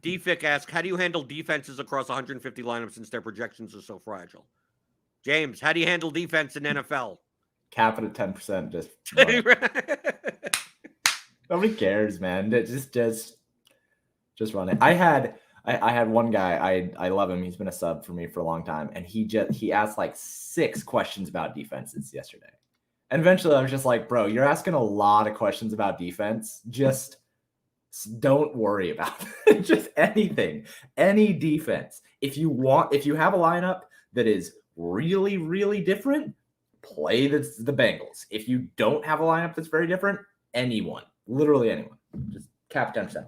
DFIC asks, how do you handle defenses across 150 lineups since their projections are so fragile? James, how do you handle defense in NFL? Cap it at 10%. Just nobody cares, man. Just run it. I had one guy. I love him. He's been a sub for me for a long time, and he asked like 6 questions about defenses yesterday. And eventually, I was just like, bro, you're asking a lot of questions about defense. Just don't worry about it. Just anything, any defense. If you have a lineup that is really, really different, play the Bengals. If you don't have a lineup that's very different, anyone, literally anyone, just cap 10%.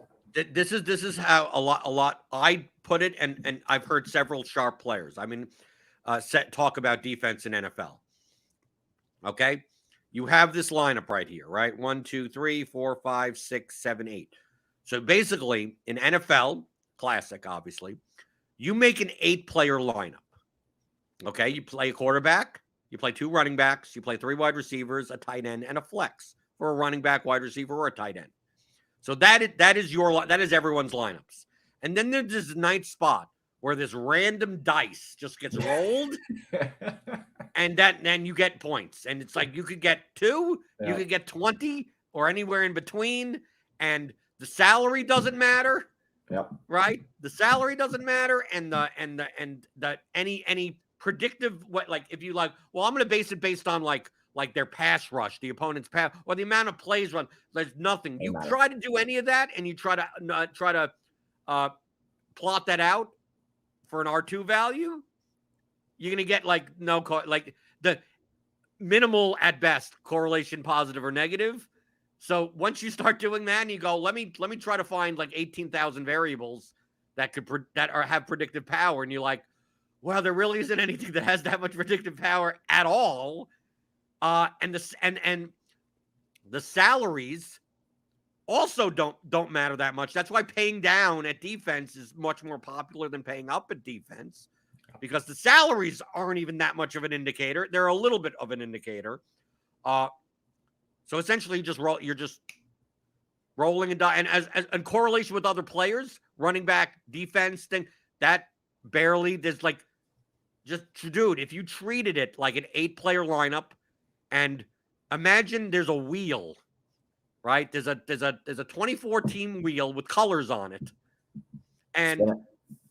This is how a lot I put it, and I've heard several sharp players. I mean, talk about defense in NFL. Okay, you have this lineup right here, right? 1, 2, 3, 4, 5, 6, 7, 8. So basically, in NFL, classic, obviously, you make an 8-player lineup. Okay, you play a quarterback, you play 2 running backs, you play 3 wide receivers, a tight end, and a flex for a running back, wide receiver, or a tight end. So that is everyone's lineups. And then there's this ninth spot where this random dice just gets rolled, and then you get points. And it's like you could get 2, you could get 20, or anywhere in between. And the salary doesn't matter. Yep. Right? The salary doesn't matter, and any predictive if you like, well, I'm going to base it based on like their pass rush, the opponent's pass, or the amount of plays run. There's nothing. You try to do any of that, and you try to plot that out for an R2 value, you're going to get the minimal at best correlation, positive or negative. So once you start doing that, and you go, let me try to find like 18,000 variables that have predictive power, and you're like, well, there really isn't anything that has that much predictive power at all. And the salaries also don't matter that much. That's why paying down at defense is much more popular than paying up at defense, because the salaries aren't even that much of an indicator. They're a little bit of an indicator. So essentially, you're just rolling and die. And as in correlation with other players, running back, defense thing, that barely, there's like, just, dude, if you treated it like an 8-player lineup, and imagine there's a wheel, right? There's a 24-team wheel with colors on it, and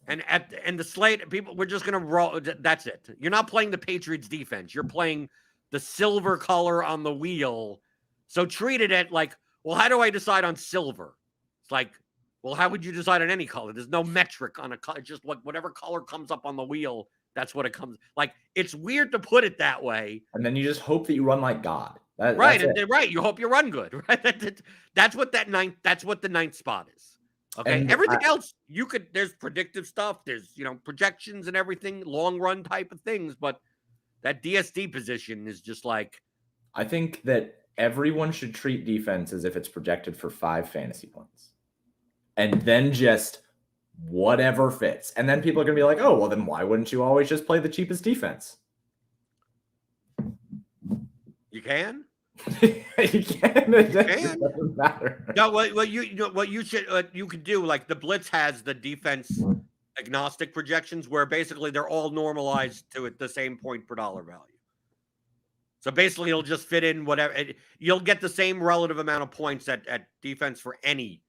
the slate, people, we're just gonna roll. That's it. You're not playing the Patriots defense. You're playing the silver color on the wheel. So treated it like, well, how do I decide on silver? It's like, well, how would you decide on any color? There's no metric on a color. Just like whatever color comes up on the wheel, that's what it comes. Like, it's weird to put it that way. And then you just hope that you run like God. Right. Right. You hope you run good. Right. That's what the ninth spot is. Okay. And everything else, there's predictive stuff. There's, projections and everything, long run type of things. But that DSD position is just like, I think that everyone should treat defense as if it's projected for 5 fantasy points, and then just whatever fits. And then people are going to be like, oh, well, then why wouldn't you always just play the cheapest defense? You can. You can. It doesn't matter. No, what you could do, like the Blitz has the defense agnostic projections, where basically they're all normalized to the same point per dollar value. So basically, it'll just fit in whatever. You'll get the same relative amount of points at defense for any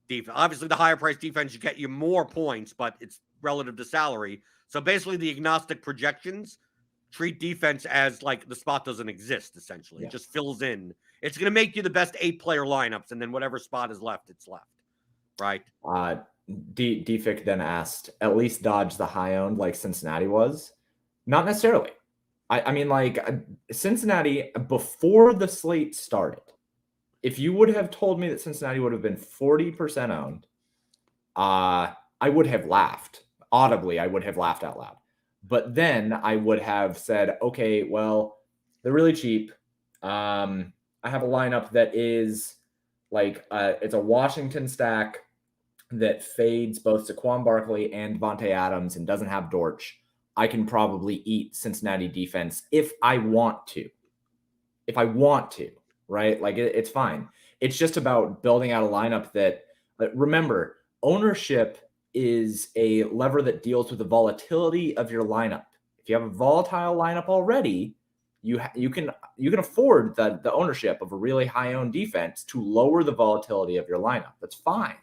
defense. Obviously, the higher price defense, you get more points, but it's relative to salary. So basically, the agnostic projections treat defense as like the spot doesn't exist, essentially. It just fills in. It's going to make you the best 8-player lineups, and then whatever spot is left, it's left. Right? Defic then asked, at least dodge the high-owned like Cincinnati was? Not necessarily. I mean, like Cincinnati, before the slate started, if you would have told me that Cincinnati would have been 40% owned, I would have laughed. Audibly, I would have laughed out loud. But then I would have said, okay, well, they're really cheap. I have a lineup that is like, it's a Washington stack that fades both Saquon Barkley and Devontae Adams and doesn't have Dortch. I can probably eat Cincinnati defense if I want to. Right? Like, it's fine. It's just about building out a lineup that, remember, ownership is a lever that deals with the volatility of your lineup. If you have a volatile lineup already, you can afford the ownership of a really high owned defense to lower the volatility of your lineup. That's fine.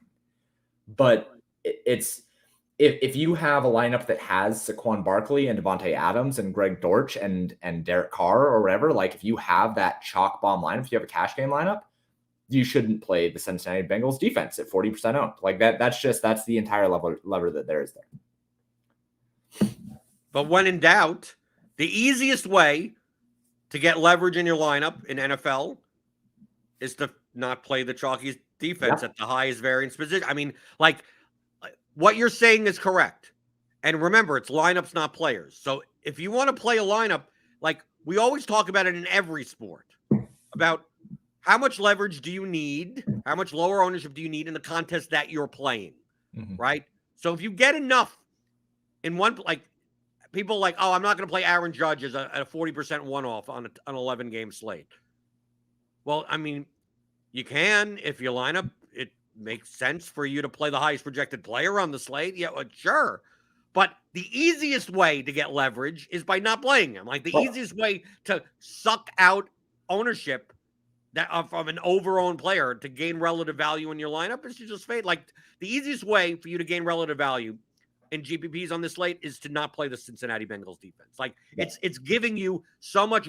But if you have a lineup that has Saquon Barkley and Devontae Adams and Greg Dortch and Derek Carr or whatever, like if you have that chalk bomb lineup, if you have a cash game lineup, you shouldn't play the Cincinnati Bengals defense at 40% owned. Like that's the entire lever that there is there. But when in doubt, the easiest way to get leverage in your lineup in NFL is to not play the chalkiest defense at the highest variance position. I mean, like, what you're saying is correct. And remember, it's lineups, not players. So if you want to play a lineup, like we always talk about it in every sport, about how much leverage do you need? How much lower ownership do you need in the contest that you're playing? Right? So if you get enough in one, like people like, oh, I'm not going to play Aaron Judge as a 40% one-off on an 11-game slate. Well, I mean, you can if your lineup, makes sense for you to play the highest projected player on the slate. Yeah, well, sure. But the easiest way to get leverage is by not playing him. Like the easiest way to suck out ownership from an over-owned player to gain relative value in your lineup is to just fade. Like the easiest way for you to gain relative value in GPPs on this slate is to not play the Cincinnati Bengals defense. Like it's giving you so much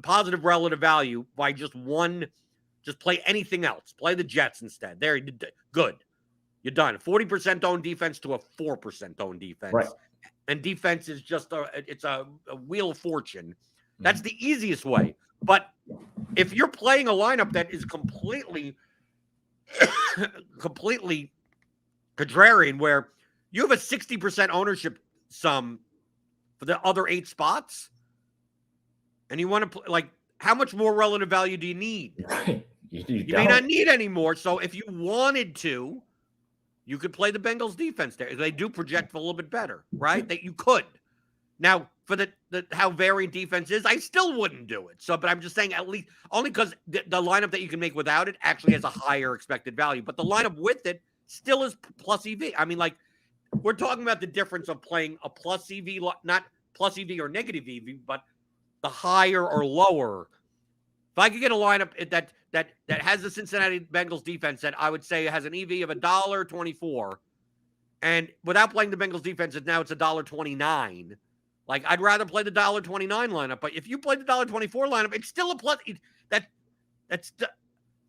positive relative value by just play anything else. Play the Jets instead. There, good. You're done. 40% owned defense to a 4% owned defense. Right. And defense is just it's a wheel of fortune. That's the easiest way. But if you're playing a lineup that is completely contrarian, where you have a 60% ownership sum for the other 8 spots, and you want to play, like, how much more relative value do you need? Right. You may not need any more. So if you wanted to, you could play the Bengals defense there. They do project a little bit better, right? That you could. Now, for the how variant defense is, I still wouldn't do it. So, but I'm just saying, at least only because the lineup that you can make without it actually has a higher expected value. But the lineup with it still is plus EV. I mean, like, we're talking about the difference of playing a plus EV, not plus EV or negative EV, but the higher or lower. If I could get a lineup that has the Cincinnati Bengals defense that I would say has an EV of $1.24, and without playing the Bengals defense, now it's $1.29. Like, I'd rather play the $1.29 lineup. But if you play the $1.24 lineup, it's still a plus. That's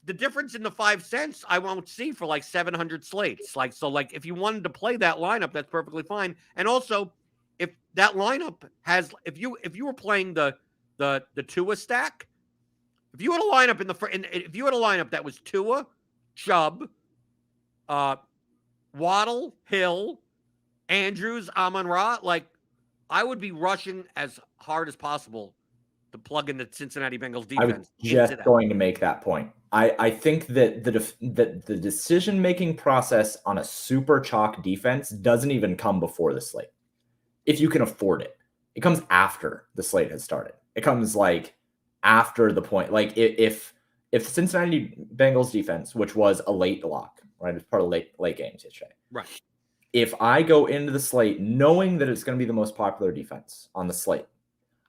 the difference in the 5 cents I won't see for like 700 slates. Like, so like if you wanted to play that lineup, that's perfectly fine. And also, if that lineup has, if you were playing the Tua stack, if you had a lineup if you had a lineup that was Tua, Chubb, Waddle, Hill, Andrews, Amon-Ra, like, I would be rushing as hard as possible to plug in the Cincinnati Bengals defense. I was just going to make that point. I think that the decision-making process on a super chalk defense doesn't even come before the slate. If you can afford it, it comes after the slate has started. It comes like after the point. Like if the Cincinnati Bengals defense, which was a late lock, right? It's part of late games yesterday. Right. If I go into the slate knowing that it's going to be the most popular defense on the slate,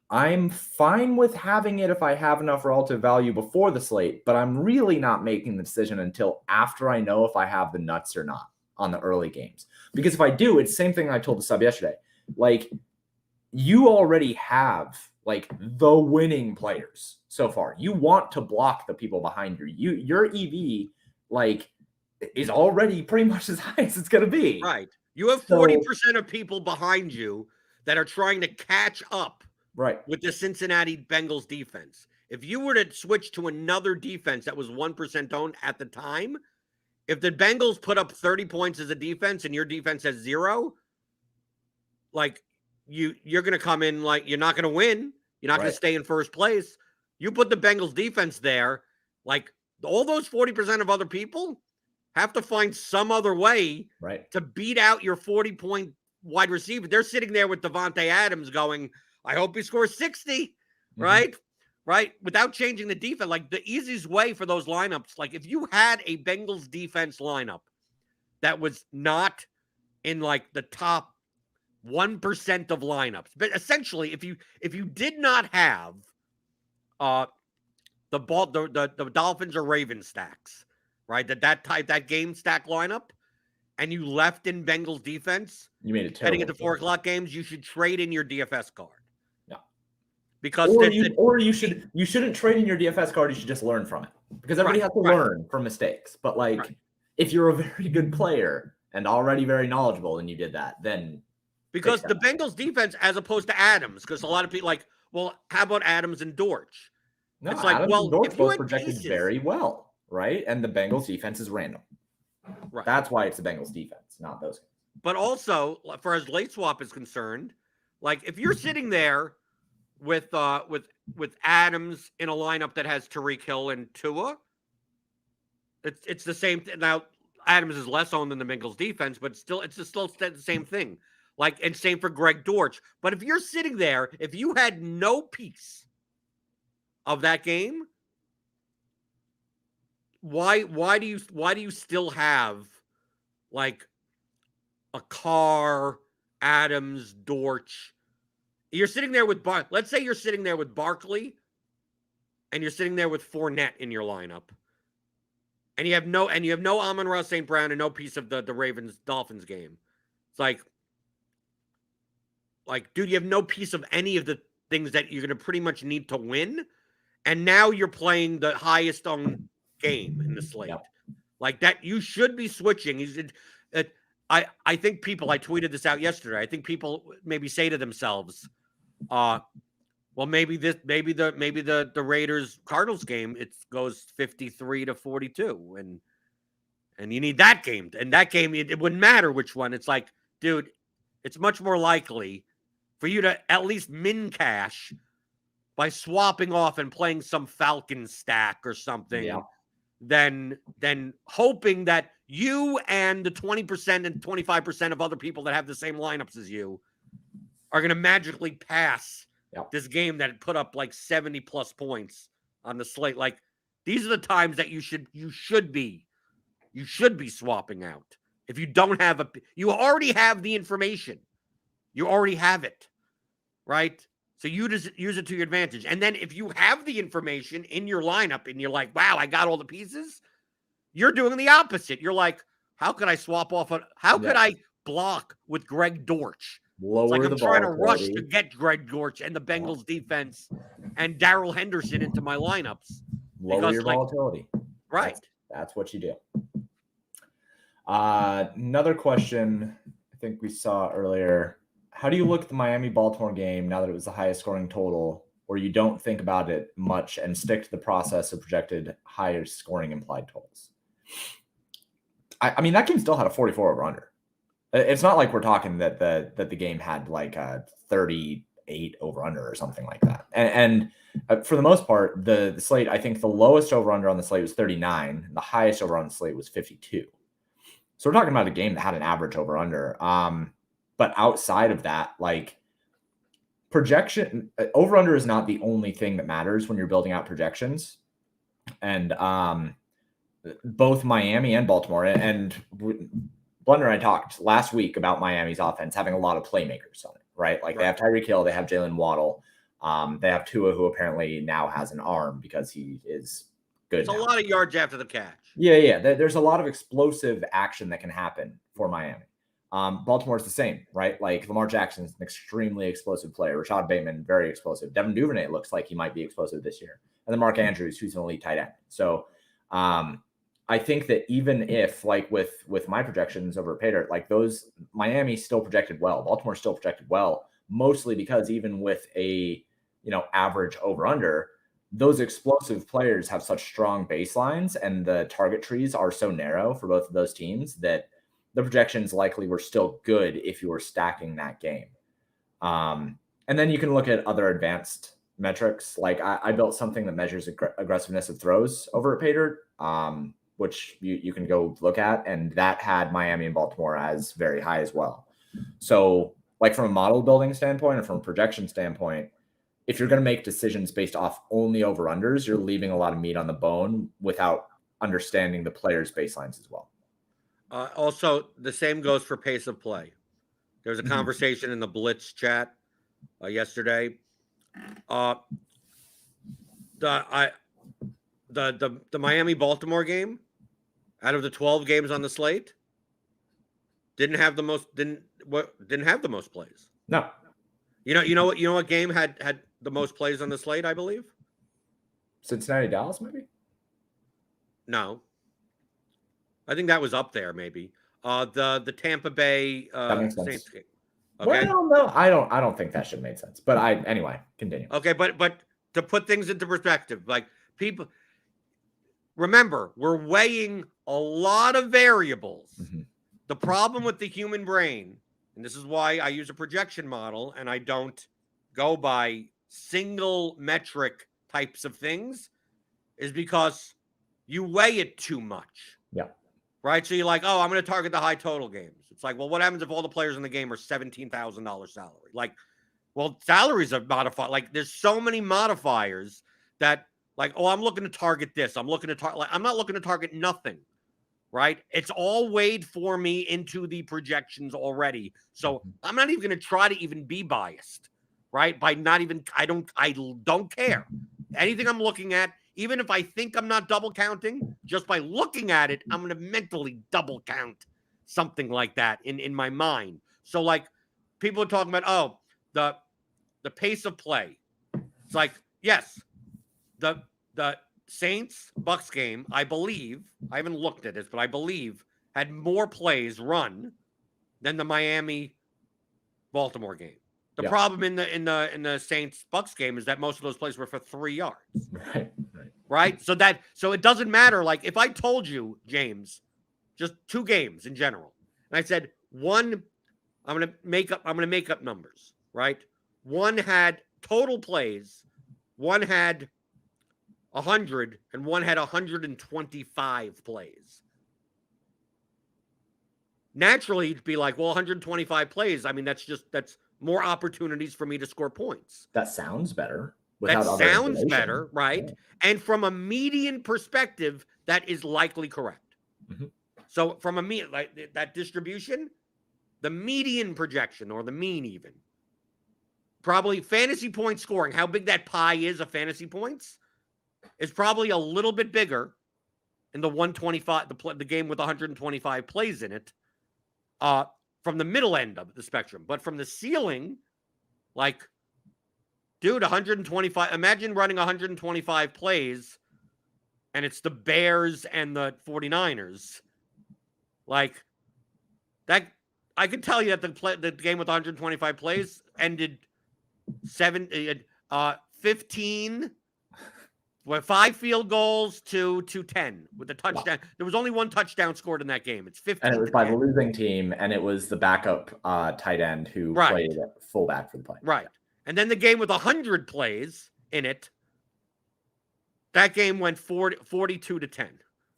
I'm fine with having it if I have enough relative value before the slate, but I'm really not making the decision until after I know if I have the nuts or not on the early games. Because if I do, it's the same thing I told the sub yesterday. Like, you already have like the winning players so far. You want to block the people behind you. Your EV like is already pretty much as high as it's going to be. Right. You have 40% of people behind you that are trying to catch up with the Cincinnati Bengals defense. If you were to switch to another defense that was 1% owned at the time, if the Bengals put up 30 points as a defense and your defense has 0, like, you're going to come in like you're not going to win. You're not going to stay in first place. You put the Bengals defense there, like, all those 40% of other people have to find some other way to beat out your 40-point wide receiver. They're sitting there with Devontae Adams going, I hope he scores 60, right? Without changing the defense. Like, the easiest way for those lineups, like, if you had a Bengals defense lineup that was not in like the top 1% of lineups, but essentially if you did not have the Dolphins or Ravens stacks, right? That game stack lineup, and you left in Bengals defense, you made it heading into 4:00 games, you should trade in your DFS card. Yeah. Because you shouldn't trade in your DFS card, you should just learn from it. Because everybody has to learn from mistakes. But like if you're a very good player and already very knowledgeable and you did that, then because the Bengals defense, as opposed to Adams, because a lot of people like, well, how about Adams and Dortch? No, it's like, Adams and Dortch both projected very well. Right. And the Bengals defense is random. Right. That's why it's the Bengals defense, not those guys. But also, for as late swap is concerned, like, if you're sitting there with Adams in a lineup that has Tyreek Hill and Tua, it's the same thing. Now, Adams is less owned than the Bengals defense, but still the same thing. Like, and same for Greg Dortch. But if you're sitting there, if you had no piece of that game, why do you still have like a Carr, Adams, Dortch? You're sitting there with let's say you're sitting there with Barkley, and you're sitting there with Fournette in your lineup, and you have no Amon-Ra St. Brown and no piece of the Ravens Dolphins game. It's like, dude, you have no piece of any of the things that you're going to pretty much need to win, and now you're playing the highest on game in the slate. Yep. Like that, you should be switching. I think people. I tweeted this out yesterday. I think people maybe say to themselves, well, maybe the Raiders Cardinals game, it goes 53-42, and you need that game. And that game, it wouldn't matter which one. It's like, dude, it's much more likely for you to at least min cash by swapping off and playing some Falcon stack or something, yeah, than hoping that you and the 20% and 25% of other people that have the same lineups as you are going to magically pass this game that put up like 70 plus points on the slate. Like, these are the times that you should be swapping out. If you don't have you already have the information. You already have it, right? So you just use it to your advantage. And then if you have the information in your lineup and you're like, wow, I got all the pieces, you're doing the opposite. You're like, how could I swap off? How could I block with Greg Dortch? Lower it's like I'm the trying to rush to get Greg Dortch and the Bengals defense and Darrell Henderson into my lineups. Lower your volatility. Right. That's what you do. Another question I think we saw earlier. How do you look at the Miami-Baltimore game now that it was the highest scoring total, or you don't think about it much and stick to the process of projected higher scoring implied totals? I mean, that game still had a 44 over under. It's not like we're talking that the game had like a 38 over under or something like that. And for the most part, the slate, I think the lowest over under on the slate was 39. The highest over on the slate was 52. So we're talking about a game that had an average over under. But outside of that, like, projection over under is not the only thing that matters when you're building out projections. And both Miami and Baltimore, and Blunder and I talked last week about Miami's offense having a lot of playmakers on it, right? Like, they have Tyreek Hill, they have Jalen Waddle, they have Tua, who apparently now has an arm because he is good. It's a lot of yards after the catch. Yeah. There's a lot of explosive action that can happen for Miami. Baltimore's the same, right? Like, Lamar Jackson's an extremely explosive player. Rashad Bateman, very explosive. Devin Duvernay looks like he might be explosive this year. And then Mark Andrews, who's an elite tight end. So I think that even if, like, with my projections over at Paydirt, like, those, Miami still projected well. Baltimore still projected well, mostly because even with a, average over under, those explosive players have such strong baselines and the target trees are so narrow for both of those teams that the projections likely were still good if you were stacking that game. And then you can look at other advanced metrics. Like, I built something that measures aggressiveness of throws over at Paydirt, which you can go look at. And that had Miami and Baltimore as very high as well. So, like, from a model building standpoint and from a projection standpoint, if you're going to make decisions based off only over-unders, you're leaving a lot of meat on the bone without understanding the players' baselines as well. Also, the same goes for pace of play. There was a conversation in the Blitz chat yesterday. The Miami Baltimore game, out of the 12 games on the slate, didn't have the most plays. No. You know what game had the most plays on the slate, I believe? Cincinnati Dallas, maybe? No. I think that was up there, maybe. The Tampa Bay Saints game. Okay. Well, no, I don't think that should have made sense. But anyway, continue. Okay, but to put things into perspective, like, people remember, we're weighing a lot of variables. Mm-hmm. The problem with the human brain, and this is why I use a projection model and I don't go by single metric types of things, is because you weigh it too much. Yeah. Right? So you're like, oh, I'm going to target the high total games. It's like, well, what happens if all the players in the game are $17,000 salary? Like, well, salaries are modified. Like, there's so many modifiers that like, oh, I'm looking to target this. I'm looking to target, like, I'm not looking to target nothing, right? It's all weighed for me into the projections already. So I'm not even going to try to even be biased, right? By not even, I don't care. Anything I'm looking at, even if I think I'm not double counting, just by looking at it, I'm going to mentally double count something like that in my mind. So like people are talking about, oh, the pace of play. It's like, yes, the Saints Bucks game, I believe, I haven't looked at this, but I believe had more plays run than the Miami Baltimore game. The problem in the Saints Bucks game is that most of those plays were for 3 yards. Right? So it doesn't matter. Like if I told you, James, just 2 games in general, and I said one, I'm gonna make up numbers, right? One had total plays, one had 100, and one had 125 plays. Naturally, you'd be like, well, 125 plays. I mean, that's more opportunities for me to score points. That sounds better. That sounds better, right? Yeah. And from a median perspective, that is likely correct. Mm-hmm. So from like that distribution, the median projection or the mean even, probably fantasy point scoring, how big that pie is of fantasy points, is probably a little bit bigger in the 125, the game with 125 plays in it, from the middle end of the spectrum. But from the ceiling, like, dude, 125, imagine running 125 plays and it's the Bears and the 49ers. Like, that, I can tell you that the game with 125 plays ended 15 with 5 field goals to 10 with the touchdown. Wow. There was only 1 touchdown scored in that game. It's 15. And it was by the losing team, and it was the backup tight end who played fullback for the play. Right. And then the game with 100 plays in it, that game went 42 to 10.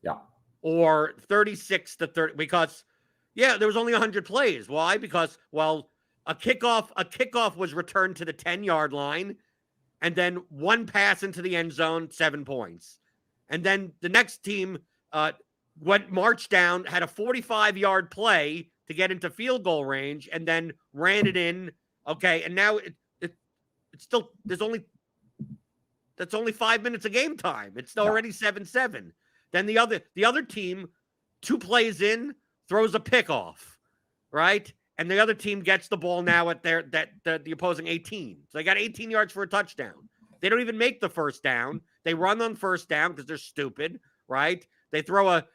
Yeah. Or 36 to 30 because, yeah, there was only 100 plays. Why? Because, well, a kickoff was returned to the 10-yard line, and then 1 pass into the end zone, 7 points. And then the next team marched down, had a 45-yard play to get into field goal range, and then ran it in. Okay, and now it's still that's only 5 minutes of game time. It's already 7-7. Then the other team, 2 plays in, throws a pickoff, right? And the other team gets the ball now at the opposing 18. So they got 18 yards for a touchdown. They don't even make the first down. They run on first down because they're stupid, right? They throw a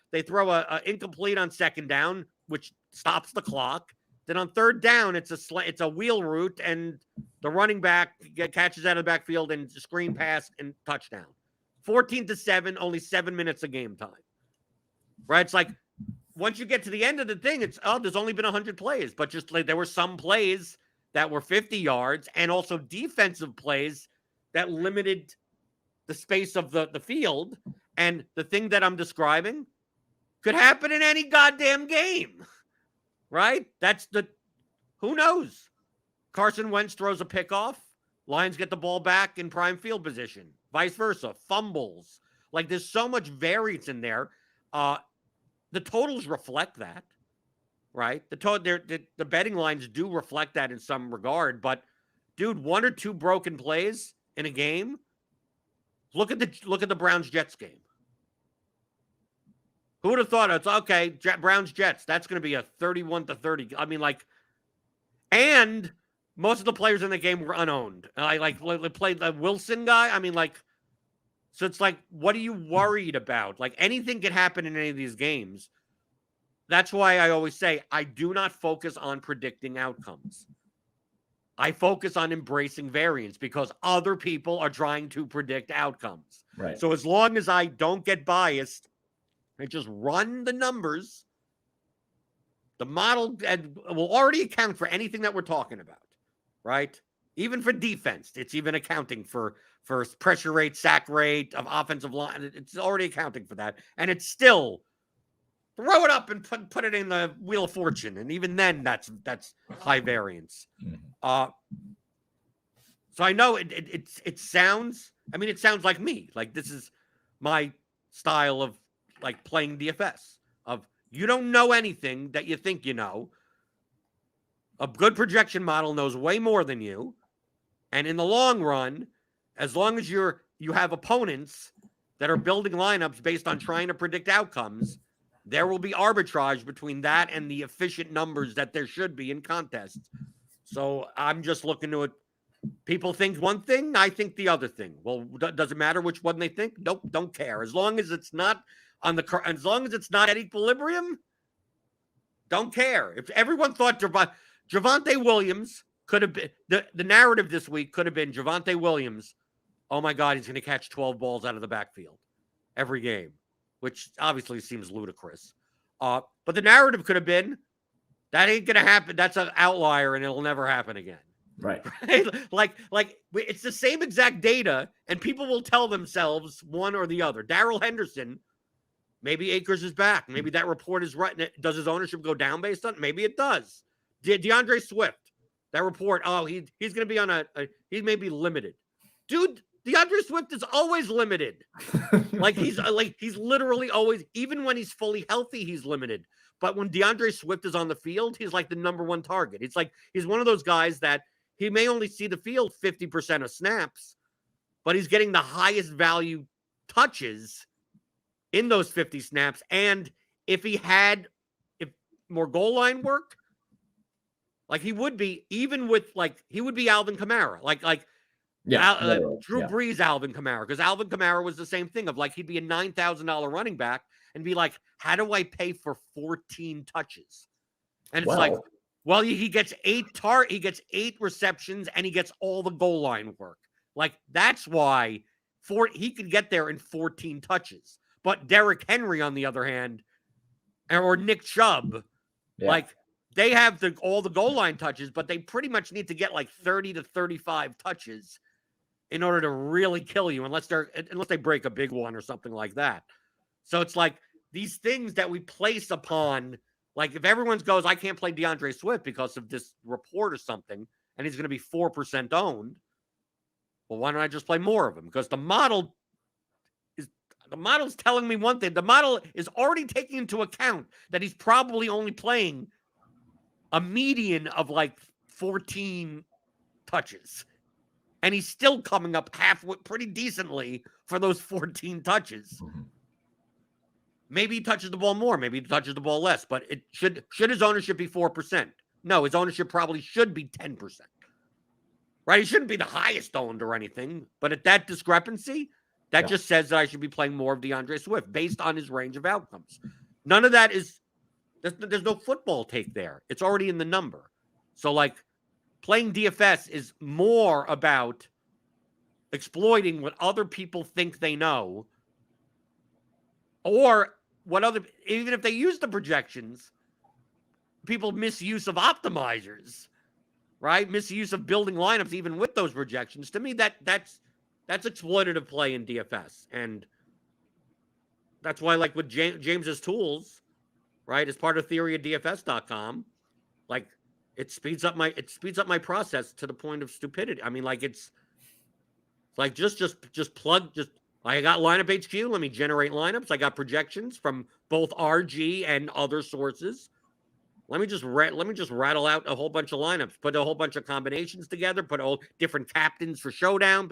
incomplete on second down, which stops the clock. Then on third down, it's a wheel route, and the running back catches out of the backfield and screen pass and touchdown. 14-7, only 7 minutes of game time, right? It's like, once you get to the end of the thing, it's, there's only been 100 plays, but just like there were some plays that were 50 yards and also defensive plays that limited the space of the field. And the thing that I'm describing could happen in any goddamn game, right? Who knows? Carson Wentz throws a pickoff. Lions get the ball back in prime field position. Vice versa. Fumbles. Like there's so much variance in there. The totals reflect that, right? The betting lines do reflect that in some regard, but dude, 1 or 2 broken plays in a game. Look at the Browns-Jets game. Who would have thought it's okay, Browns-Jets, that's going to be a 31-30. I mean, like, and most of the players in the game were unowned. I played the Wilson guy. I mean, like, so it's like, what are you worried about? Like, anything could happen in any of these games. That's why I always say I do not focus on predicting outcomes. I focus on embracing variance because other people are trying to predict outcomes. Right. So as long as I don't get biased and just run the numbers, the model will already account for anything that we're talking about, right? Even for defense, it's even accounting for pressure rate, sack rate, of offensive line. It's already accounting for that. And it's still throw it up and put it in the Wheel of Fortune. And even then, that's high variance. So I know it sounds, I mean, it sounds like me. Like this is my style of like playing DFS of you don't know anything that you think you know. A good projection model knows way more than you. And in the long run, as long as you have opponents that are building lineups based on trying to predict outcomes, there will be arbitrage between that and the efficient numbers that there should be in contests. So I'm just looking to it. People think one thing, I think the other thing. Well, does it matter which one they think? Nope, don't care. As long as it's not as long as it's not at equilibrium, don't care. If everyone thought Javonte Williams could have been the narrative this week could have been Javonte Williams. Oh my God, he's going to catch 12 balls out of the backfield every game, which obviously seems ludicrous. But the narrative could have been that ain't going to happen. That's an outlier, and it'll never happen again. Right. Like it's the same exact data, and people will tell themselves one or the other. Darrell Henderson, maybe Akers is back. Maybe that report is right. Does his ownership go down based on? Maybe it does. DeAndre Swift, that report. Oh, he's going to be on he may be limited. Dude, DeAndre Swift is always limited. he's literally always, even when he's fully healthy, he's limited. But when DeAndre Swift is on the field, he's like the number one target. It's like he's one of those guys that he may only see the field 50% of snaps, but he's getting the highest value touches in those 50 snaps. And if more goal line work, like he would be, even with he would be Alvin Kamara, Drew Brees, Alvin Kamara, because Alvin Kamara was the same thing of he'd be a $9,000 running back and be like, how do I pay for 14 touches? And it's well, he gets 8 receptions and he gets all the goal line work. That's why he could get there in 14 touches. But Derrick Henry, on the other hand, or Nick Chubb, they have all the goal line touches, but they pretty much need to get 30 to 35 touches in order to really kill you, unless they break a big one or something like that. So it's these things that we place upon. If everyone goes, I can't play DeAndre Swift because of this report or something, and he's going to be 4% owned, well, why don't I just play more of him? Because the model's telling me one thing. The model is already taking into account that he's probably only playing a median of 14 touches. And he's still coming up halfway pretty decently for those 14 touches. Mm-hmm. Maybe he touches the ball more. Maybe he touches the ball less. But it should his ownership be 4%? No, his ownership probably should be 10%. Right? He shouldn't be the highest owned or anything. But at that discrepancy, that just says that I should be playing more of DeAndre Swift based on his range of outcomes. None of that is, there's no football take there. It's already in the number. So playing DFS is more about exploiting what other people think they know, or even if they use the projections, people misuse of optimizers, right? Misuse of building lineups, even with those projections. To me, that's exploitative play in DFS. And that's why, with James's tools, right, as part of theoryofdfs.com, it speeds up my process to the point of stupidity. I mean, it's just plug. I got lineup HQ. Let me generate lineups. I got projections from both RG and other sources. Let me just rattle out a whole bunch of lineups, put a whole bunch of combinations together, put all different captains for Showdown,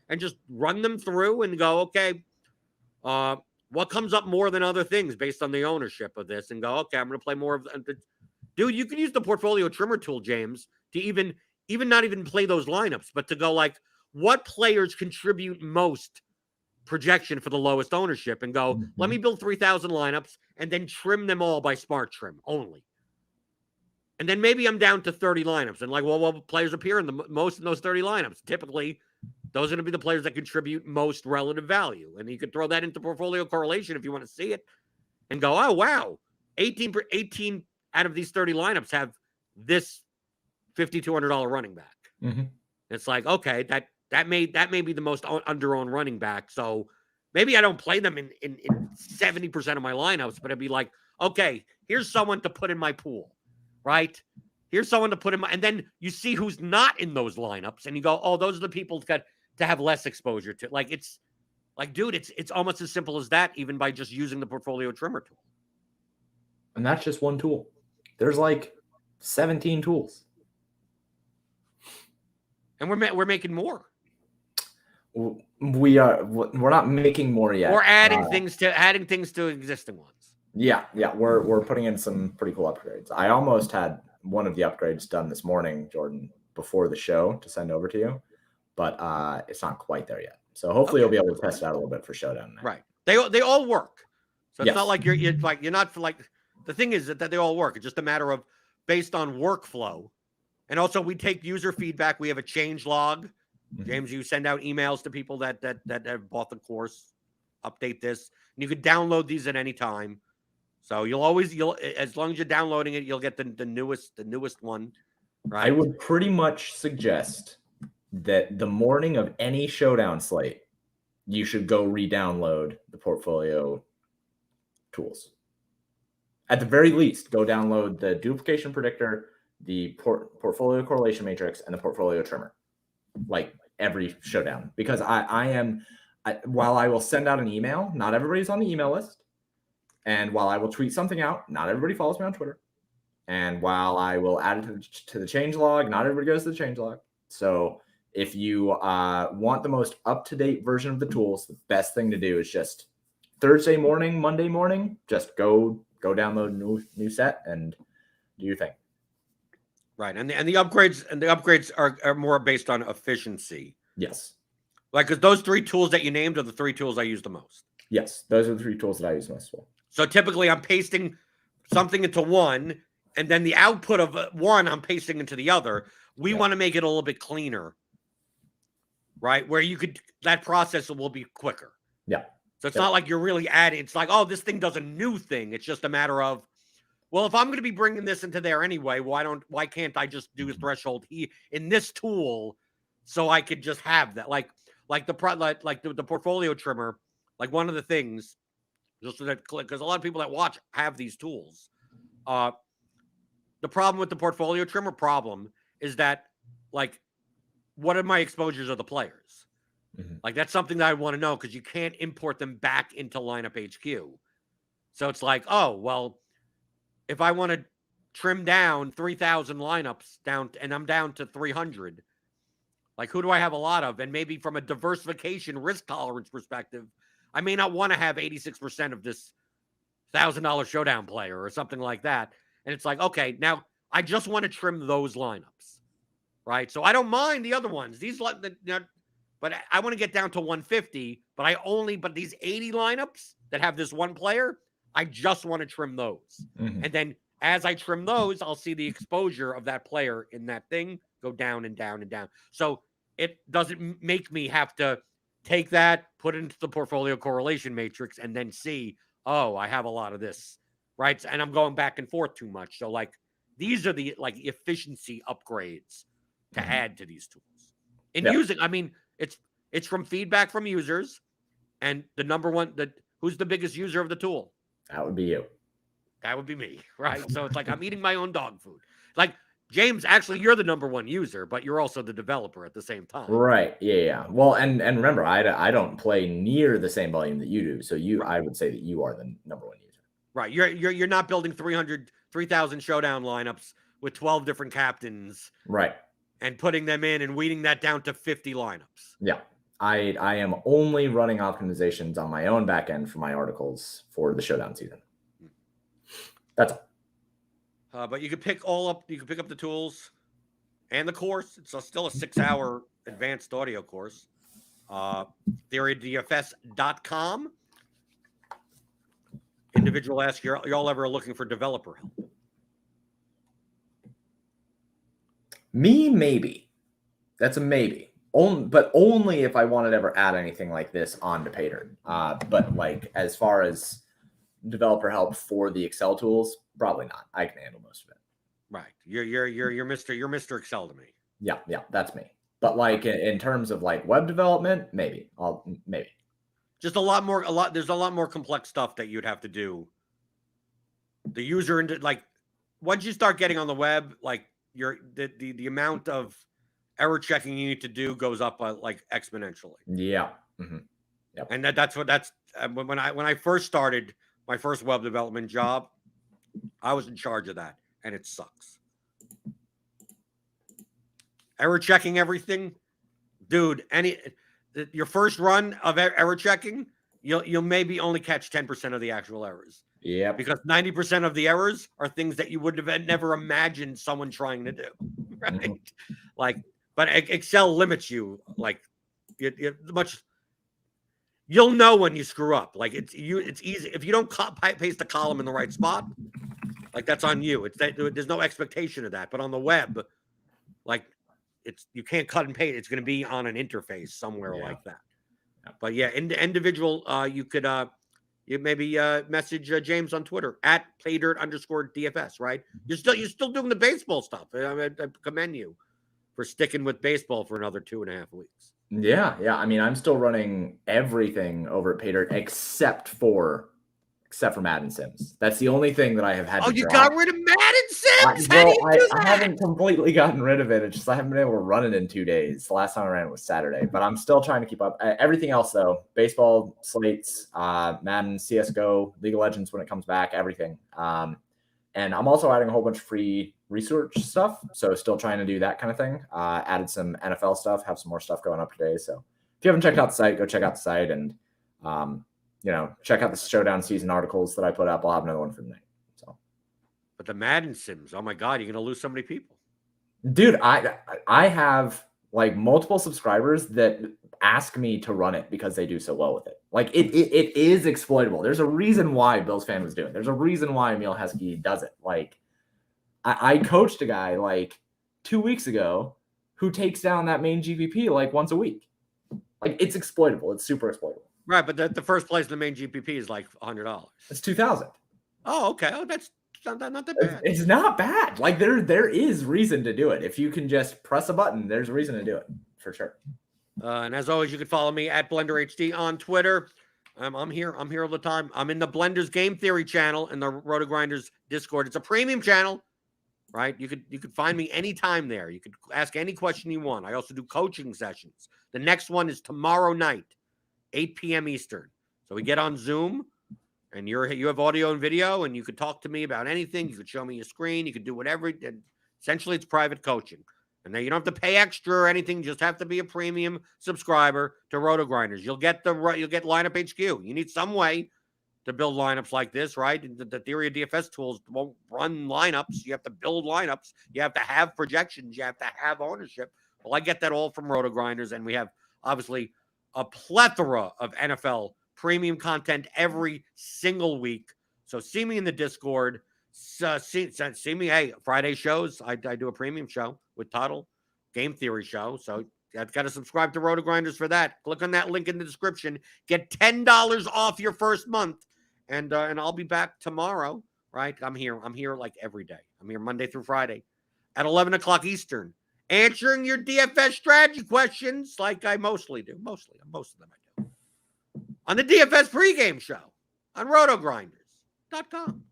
and just run them through and go, okay, what comes up more than other things based on the ownership of this, and go, okay, I'm going to play more of the. Dude, you can use the portfolio trimmer tool, James, to even not even play those lineups, but to go what players contribute most projection for the lowest ownership, and go, let me build 3,000 lineups and then trim them all by smart trim only. And then maybe I'm down to 30 lineups and what players appear in the most in those 30 lineups. Typically, those are going to be the players that contribute most relative value. And you could throw that into portfolio correlation if you want to see it and go, oh, wow, 18 out of these 30 lineups have this $5,200 running back. Mm-hmm. It's okay, that may be the most under-owned running back. So maybe I don't play them in 70% of my lineups, but it'd be okay, here's someone to put in my pool, right? Here's someone to put in, and then you see who's not in those lineups, and you go, oh, those are the people to have less exposure to. Like, it's like, dude, it's almost as simple as that, even by just using the portfolio trimmer tool. And that's just one tool. There's like 17 tools. And we're making more. We're not making more yet. We're adding things to existing ones. Yeah. We're putting in some pretty cool upgrades. I almost had one of the upgrades done this morning, Jordan, before the show to send over to you, but it's not quite there yet. So hopefully you'll be able to test it out a little bit for Showdown. Right. They all work. So it's not like you're not for like, the thing is that they all work. It's just a matter of based on workflow. And also we take user feedback. We have a change log. Mm-hmm. James, you send out emails to people that have bought the course, update this, and you can download these at any time. So you'll as long as you're downloading it, you'll get the newest one. Right. I would pretty much suggest that the morning of any Showdown slate, you should go re-download the portfolio tools. At the very least, go download the duplication predictor, the portfolio correlation matrix, and the portfolio trimmer, like every Showdown. Because while I will send out an email, not everybody's on the email list. And while I will tweet something out, not everybody follows me on Twitter. And while I will add it to the change log, not everybody goes to the change log. So if you want the most up-to-date version of the tools, the best thing to do is just Thursday morning, Monday morning, just go download a new set and do your thing. Right. And the upgrades are more based on efficiency. Yes. Like, because those 3 tools that you named are the 3 tools I use the most. Yes, those are the 3 tools that I use most. So typically I'm pasting something into one, and then the output of one I'm pasting into the other. We want to make it a little bit cleaner, right? Where that process will be quicker. Yeah. So it's not like you're really adding. It's like, oh, this thing does a new thing. It's just a matter of, well, if I'm going to be bringing this into there anyway, why can't I just do a threshold in this tool so I could just have that? Like the portfolio trimmer, like one of the things, just so that, because a lot of people that watch have these tools. The problem with the portfolio trimmer is that, like, what are my exposures of the players? Mm-hmm. Like, that's something that I want to know, because you can't import them back into lineup HQ. So it's like, oh, well, if I want to trim down 3,000 lineups down, and I'm down to 300, like, who do I have a lot of? And maybe from a diversification risk tolerance perspective, I may not want to have 86% of this $1,000 Showdown player or something like that. And it's like, okay, now I just want to trim those lineups, right? So I don't mind the other ones. But I want to get down to 150. But these 80 lineups that have this one player, I just want to trim those. Mm-hmm. And then as I trim those, I'll see the exposure of that player in that thing go down and down and down. So it doesn't make me have to take that, put it into the portfolio correlation matrix, and then see, oh, I have a lot of this, right? And I'm going back and forth too much. So, like, these are the, like, efficiency upgrades to add to these tools. Using, I mean, it's from feedback from users, and the number one, who's the biggest user of the tool? That would be you. That would be me, right? So it's like I'm eating my own dog food. Like, James, actually, you're the number one user, but you're also the developer at the same time. Right. Yeah. Well, and remember, I don't play near the same volume that you do. So I would say that you are the number one user. Right. You're not building 3,000 Showdown lineups with 12 different captains. Right. And putting them in and weeding that down to 50 lineups. Yeah. I am only running optimizations on my own back end for my articles for the Showdown season. That's all. But you can pick up the tools and the course. It's still a 6-hour advanced audio course. TheoryDFS.com. Individual ask, y'all ever looking for developer help? Me, maybe. That's a maybe. But only if I wanted to ever add anything like this onto Pattern. But, like, as far as developer help for the Excel tools, probably not. I can handle most of it. Right. You're Mr. Excel to me. Yeah, that's me. But, like, in terms of, like, web development, maybe. Just there's a lot more complex stuff that you'd have to do. The user, like, once you start getting on the web, like, the amount of error checking you need to do goes up like exponentially. Yeah. Mm-hmm. Yep. And that's when I first started my first web development job, I was in charge of that, and it sucks. Error checking everything, dude. Your first run of error checking, you'll maybe only catch 10% of the actual errors. Yeah. Because 90% of the errors are things that you would have never imagined someone trying to do. Right. Mm-hmm. Like, but Excel limits you. Like, you'll know when you screw up. Like it's easy if you don't paste a column in the right spot. Like that's on you. There's no expectation of that. But on the web, like you can't cut and paste. It's going to be on an interface somewhere like that. But yeah, individual. You could you maybe message James on Twitter at playdirt_DFS. Right? You're still doing the baseball stuff. I commend you for sticking with baseball for another 2.5 weeks. Yeah. I mean, I'm still running everything over at PayDirt except for Madden Sims. That's the only thing that I have had to you drop. got rid of Madden Sims? I haven't completely gotten rid of it. It's just I haven't been able to run it in 2 days. The last time I ran it was Saturday, but I'm still trying to keep up. Everything else, though, baseball, slates, Madden, CSGO, League of Legends when it comes back, everything. And I'm also adding a whole bunch of free research stuff. So still trying to do that kind of thing. Added some NFL stuff, have some more stuff going up today. So if you haven't checked out the site, go check out the site and, check out the Showdown season articles that I put up. I'll have another one for the night. So, but the Madden Sims, oh my God, you're going to lose so many people. Dude, I have like multiple subscribers that ask me to run it because they do so well with it. Like it is exploitable. There's a reason why Bills Fan was doing it. There's a reason why Emil Heskey does it. Like I coached a guy like 2 weeks ago who takes down that main GPP like once a week. Like it's exploitable. It's super exploitable. Right, but the first place in the main GPP is like $100. It's $2,000. Oh, okay. Oh, that's not that bad. It's not bad. Like there is reason to do it. If you can just press a button, there's a reason to do it for sure. And as always, you can follow me at BlenderHD on Twitter. I'm here all the time. I'm in the Blenders Game Theory channel in the RotoGrinders Discord. It's a premium channel, right? You could find me anytime there. You could ask any question you want. I also do coaching sessions. The next one is tomorrow night, 8 p.m. Eastern. So we get on Zoom, and you have audio and video, and you could talk to me about anything. You could show me your screen. You could do whatever. And essentially, it's private coaching. And then you don't have to pay extra or anything. You just have to be a premium subscriber to RotoGrinders. You'll get lineup HQ. You need some way to build lineups like this, right? The theory of DFS tools won't run lineups. You have to build lineups. You have to have projections. You have to have ownership. Well, I get that all from RotoGrinders, and we have obviously a plethora of NFL premium content every single week. So see me in the Discord. See me. Hey, Friday shows. I do a premium show with Tuttle, Game Theory show. So I've got to subscribe to RotoGrinders for that. Click on that link in the description. Get $10 off your first month, and I'll be back tomorrow. Right? I'm here like every day. I'm here Monday through Friday at 11 o'clock Eastern, answering your DFS strategy questions like I mostly do. Most of them I do on the DFS pregame show on RotoGrinders.com.